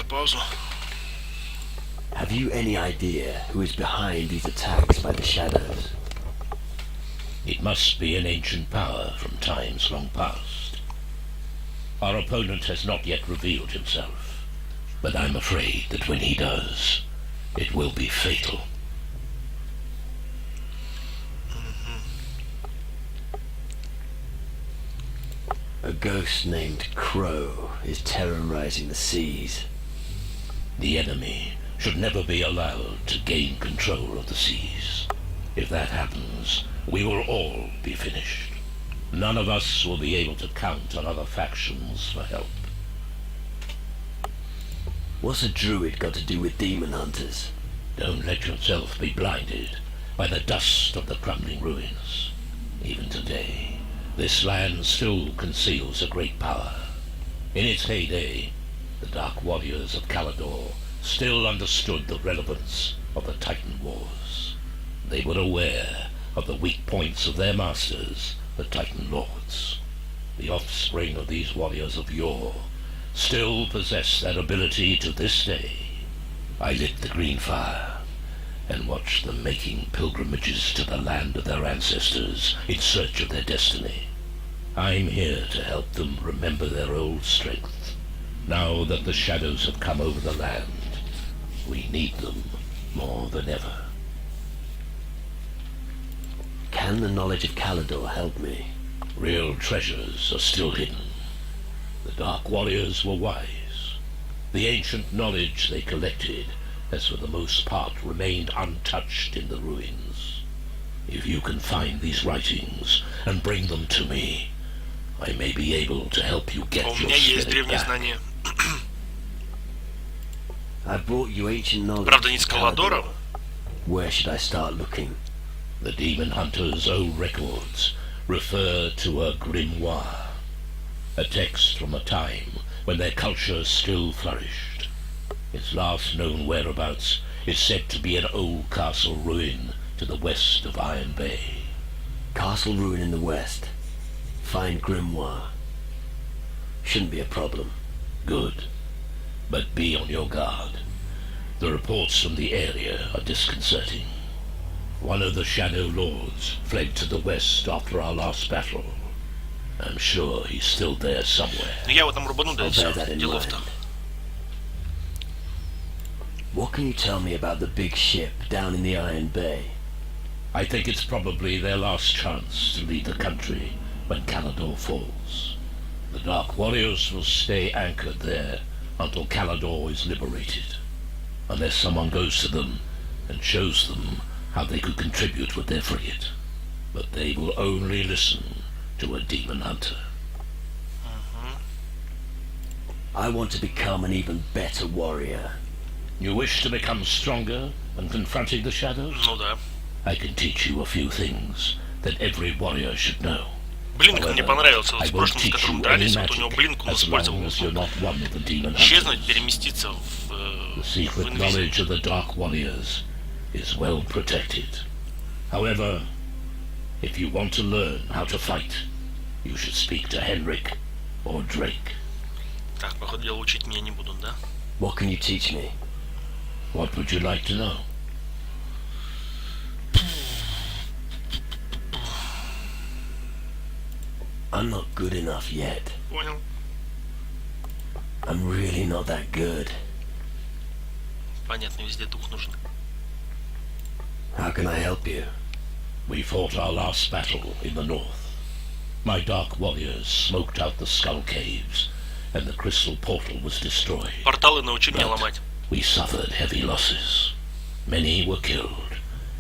паузу. Have you any idea who is behind these attacks by the shadows? It must be an ancient power from times long past. Our opponent has not yet revealed himself, but I'm afraid that when he does, it will be fatal. A ghost named Crow is terrorizing the seas. The enemy should never be allowed to gain control of the seas. If that happens, we will all be finished. None of us will be able to count on other factions for help. What's a druid got to do with demon hunters? Don't let yourself be blinded by the dust of the crumbling ruins. Even today, this land still conceals a great power. In its heyday, the Dark Warriors of Calador still understood the relevance of the Titan Wars. They were aware of the weak points of their masters, the Titan Lords. The offspring of these warriors of yore still possess that ability to this day. I lit the green fire and watched them making pilgrimages to the land of their ancestors in search of their destiny. I'm here to help them remember their old strength. Now that the shadows have come over the land, we need them more than ever. Can the knowledge of Calador help me? Real treasures are still hidden. The Dark Warriors were wise. The ancient knowledge they collected has for the most part remained untouched in the ruins. If you can find these writings and bring them to me, I may be able to help you get your spirit back. I brought you ancient knowledge. Правда, не с Каладора. Where should I start looking? The demon hunter's old records refer to a grimoire, a text from a time when their culture still flourished. Its last known whereabouts is said to be an old castle ruin to the west of Iron Bay. Castle ruin in the west. Find grimoire. Shouldn't be a problem. Good. But be on your guard. The reports from the area are disconcerting. One of the Shadow Lords fled to the west after our last battle. I'm sure he's still there somewhere. Я его там рубану, да и всё. Делов-то. What can you tell me about the big ship down in the Iron Bay? I think it's probably their last chance to lead the country when Calador falls. The Dark Warriors will stay anchored there until Calador is liberated, unless someone goes to them and shows them how they could contribute with their frigate. But they will only listen to a demon hunter. I want to become an even better warrior. You wish to become stronger and confronting the shadows? Ну да. I can teach you a few things that every warrior should know. Блинк мне понравился, вот с прошлым, с которым дрались, вот у него блинк он использовал. Исчезнуть, переместиться в secret knowledge of the Dark Warriors is well protected. However, if you want to learn how to fight, you should speak to Henrik or Drake. Так, походу дела учить меня не будут, да? What can you teach me? What would you like to know? I'm not good enough yet. Понял. I'm really not that good. Понятно, везде дух нужен. How can I help you? We fought our last battle in the north. My Dark Warriors smoked out the skull caves, and the crystal portal was destroyed. Порталы научи меня ломать. We suffered heavy losses. Many were killed,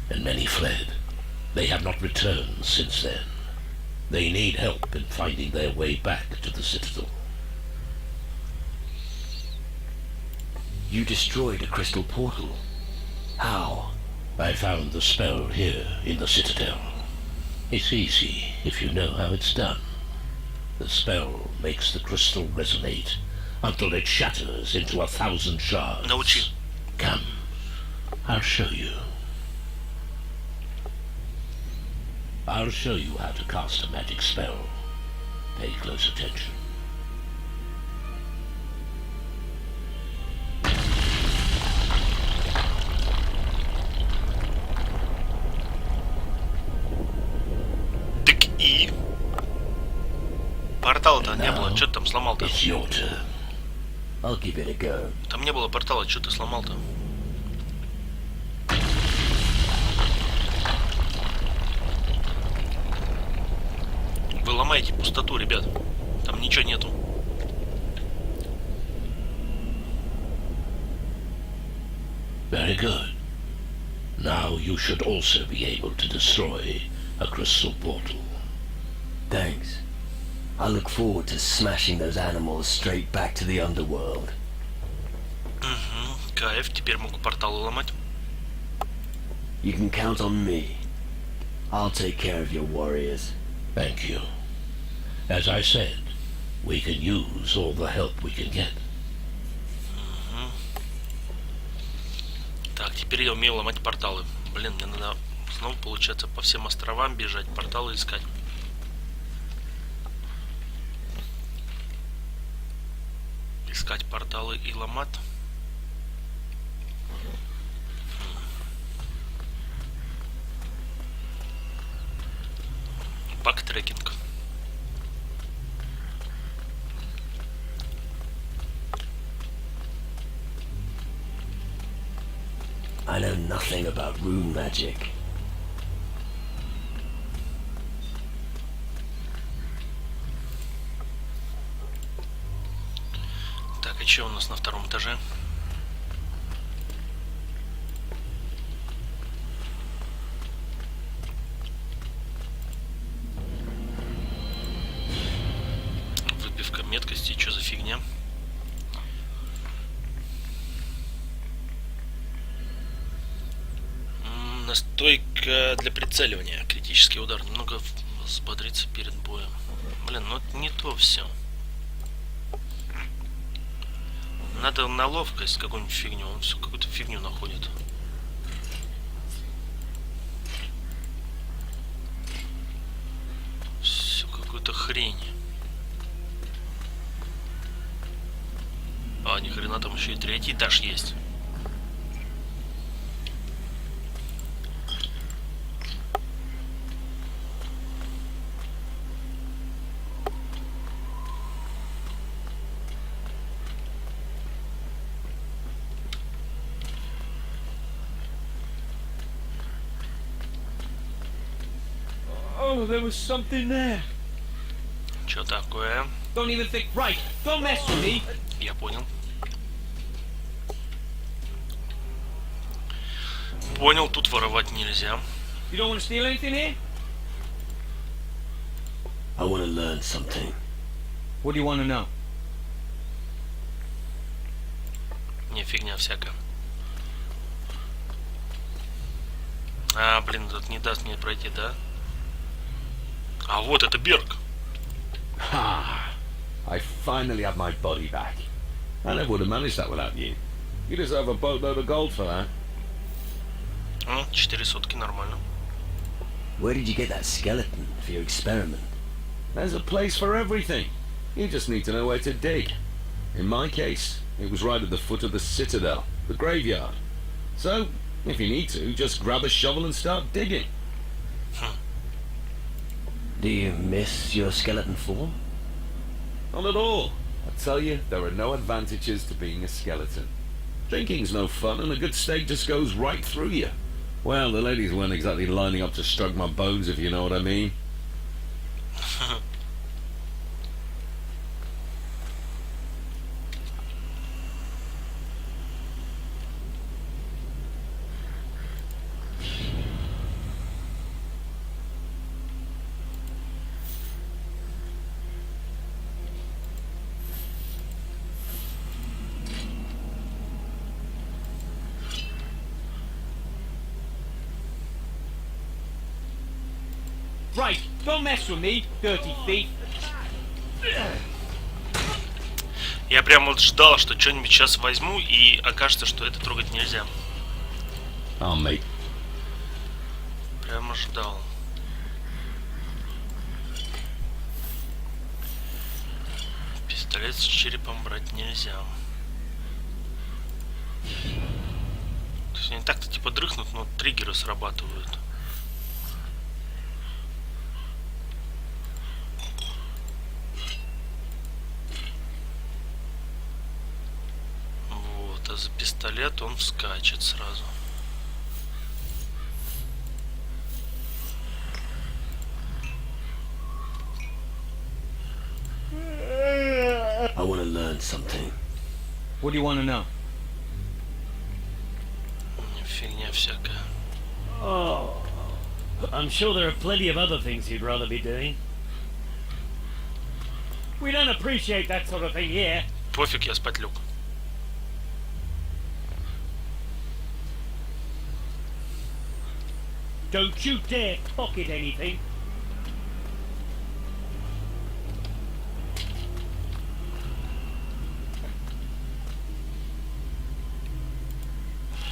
and many fled. They have not returned since then. They need help in finding their way back to the Citadel. You destroyed a crystal portal. How? I found the spell here in the Citadel. It's easy if you know how it's done. The spell makes the crystal resonate until it shatters into 1,000 shards. Научи. Come, I'll show you. I'll show you how to cast a magic spell. Pay close attention. Портала-то не было, что ты там сломал-то? I'll give it a go. Там не было портала, что ты сломал-то? Вы ломаете пустоту, ребят. Там ничего нету. Very good. Now you should also be able to destroy a crystal portal. Thanks. I look forward to smashing those animals straight back to the underworld. Кайф, теперь могу порталы ломать. You can count on me. I'll take care of your warriors. Thank you. As I said, we can use all the help we can get. Так, теперь я умею ломать порталы. Блин, мне надо снова, получается, по всем островам бежать, порталы искать. Искать порталы и ломать. Бактрекинг. I know nothing about rune magic. Так, и что у нас на втором этаже? Выпивка меткости, что за фигня? Настойка для прицеливания. Критический удар. Немного взбодриться перед боем. Блин, ну это не то все. Надо на ловкость какую-нибудь фигню. Он все какую-то фигню находит. Все какую-то хрень. А, ни хрена, там еще и третий этаж есть. Oh, there was something there. Что такое? Don't even think. Right, don't mess with me. Я понял. Понял, тут воровать нельзя. You don't want to steal anything here? I want to learn something. What do you want to know? Не, фигня всякая. А, блин, тут не даст мне пройти, да? А вот это Берг. Ha! I finally have my body back. I never would have managed that without you. You deserve a boatload of gold for that. 4 сотки, нормально. Where did you get that skeleton for your experiment? There's a place for everything. You just need to know where to dig. In my case, it was right at the foot of the citadel, the graveyard. So, if you need to, just grab a shovel and start digging. Do you miss your skeleton form? Not at all. I tell you, there are no advantages to being a skeleton. Drinking's no fun, and a good steak just goes right through you. Well, the ladies weren't exactly lining up to stroke my bones, if you know what I mean. Right, don't mess with me, dirty thief. Я прям вот ждал, что что-нибудь сейчас возьму, и окажется, что это трогать нельзя. Mate. Прямо ждал. Пистолет с черепом брать нельзя. То есть они так-то типа дрыхнут, но триггеры срабатывают. пистолет, он вскачет сразу. I want to learn something. What do you want to know? Фигня всякая. Oh, I'm sure there are plenty of other things you'd rather be doing. We don't appreciate that sort of thing here. Пофиг, я спать лег. Don't you dare pocket anything.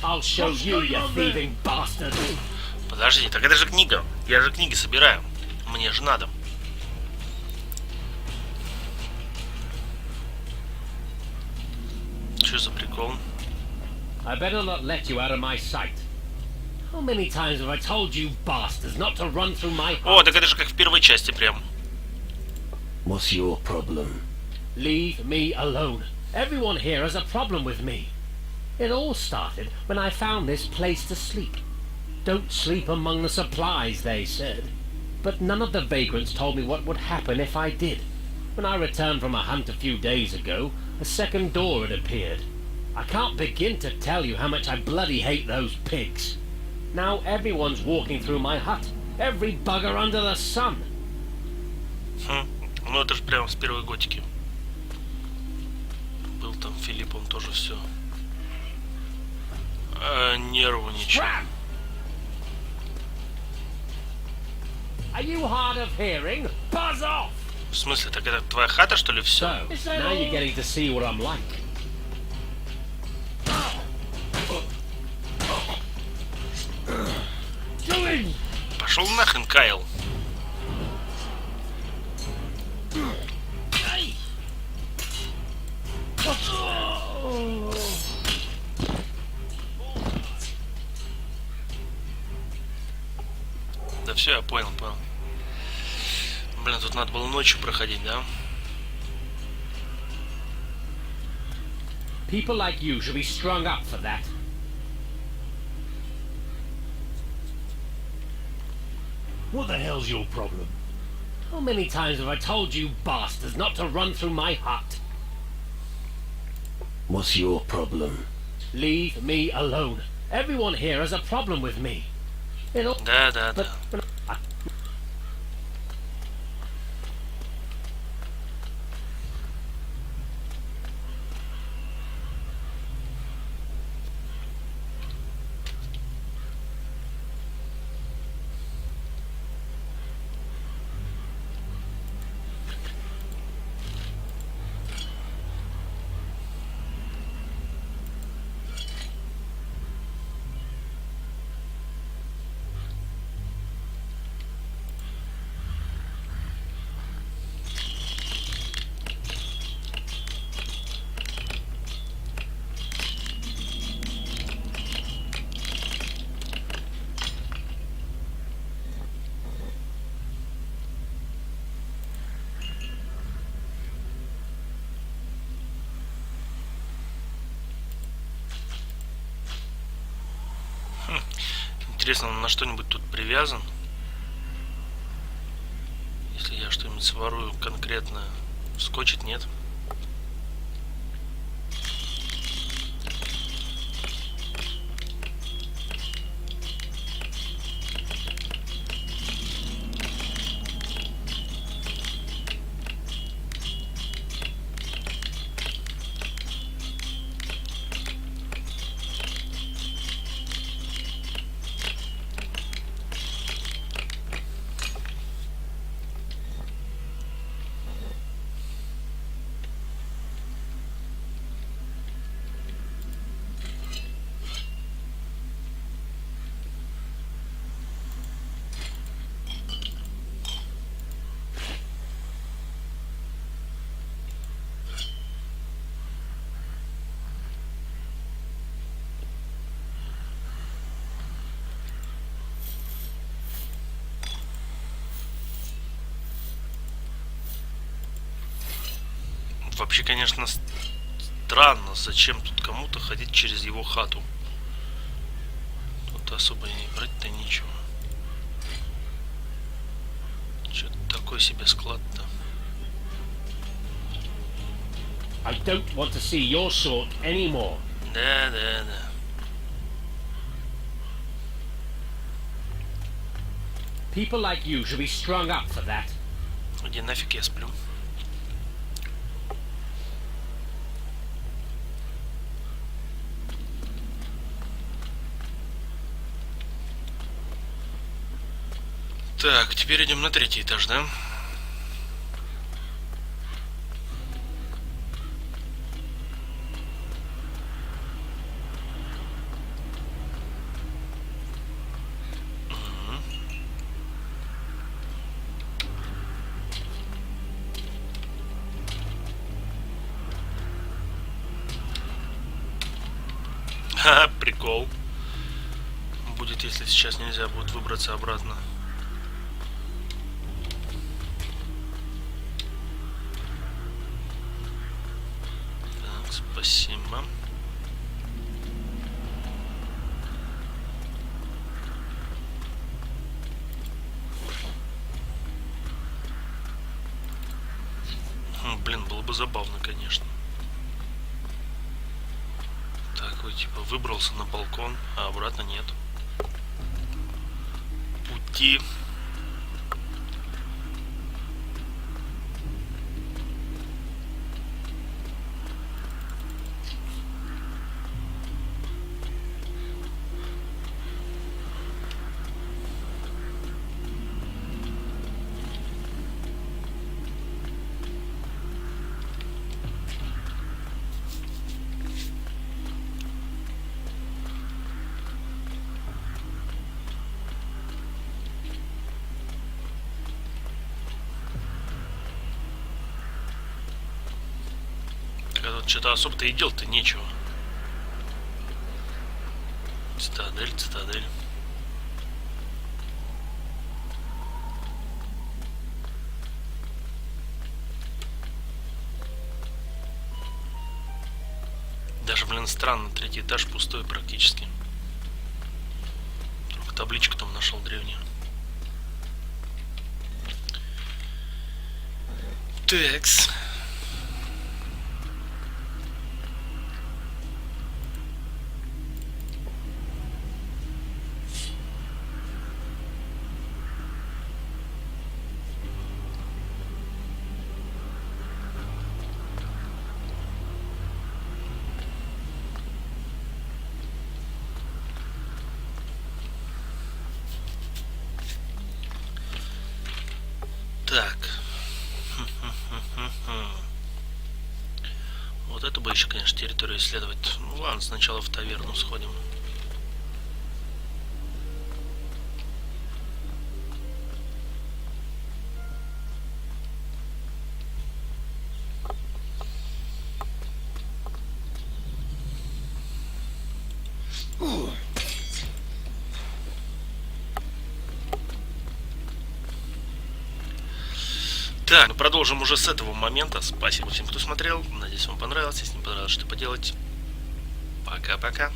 I'll show you, you thieving bastard. Подожди, так это же книга. Я же книги собираю. Мне же надо. Что за прикол? I better not let you out of my sight. How many times have I told you bastards not to run through my О, так это же как в первой части прям. What's your problem? Leave me alone. Everyone here has a problem with me. It all started when I found this place to sleep. Don't sleep among the supplies, they said. But none of the vagrants told me what would happen if I did. When I returned from a hunt a few days ago, a second door had appeared. I can't begin to tell you how much I bloody hate those pigs. Now everyone's walking through my hut. Every bugger under the sun. Ну это же прям с первой готики. Был там Филипп, он тоже все. Нерву ничего. Are you hard of hearing? Buzz off! В смысле, так это твоя хата, что ли, все? So, now you're getting to see what I'm like. Пошел нахрен, Кайл. Да все, я понял. Блин, тут надо было ночью проходить, да? People like you should be strung up for that. What the hell's your problem? How many times have I told you bastards not to run through my hut? What's your problem? Leave me alone. Everyone here has a problem with me. Да. Интересно, он на что-нибудь тут привязан? Если я что-нибудь сворую конкретно, вскочит, нет? Вообще, конечно, Странно, зачем тут кому-то ходить через его хату? Тут особо и брать-то нечего. Что-то такой себе склад-то. I don't want to see your sort anymore. Да. People like you should be strung up for that. Иди нафиг, я сплю. Так, теперь идем на 3-й этаж, да? Ха, прикол. Будет, если сейчас нельзя будет выбраться обратно. Так, спасибо. Блин, было бы забавно, конечно. Такой, типа, выбрался на балкон, а обратно нет пути. Что-то особо-то и делать-то нечего. Цитадель. Даже, блин, странно, 3-й этаж пустой практически. Только табличку там нашел древнюю. Такс. Так. Вот это бы еще, конечно, территорию исследовать. Ну ладно, сначала в таверну сходим. Так, ну продолжим уже с этого момента. Спасибо всем, кто смотрел. Надеюсь, вам понравилось. Если не понравилось, что поделать. Пока-пока.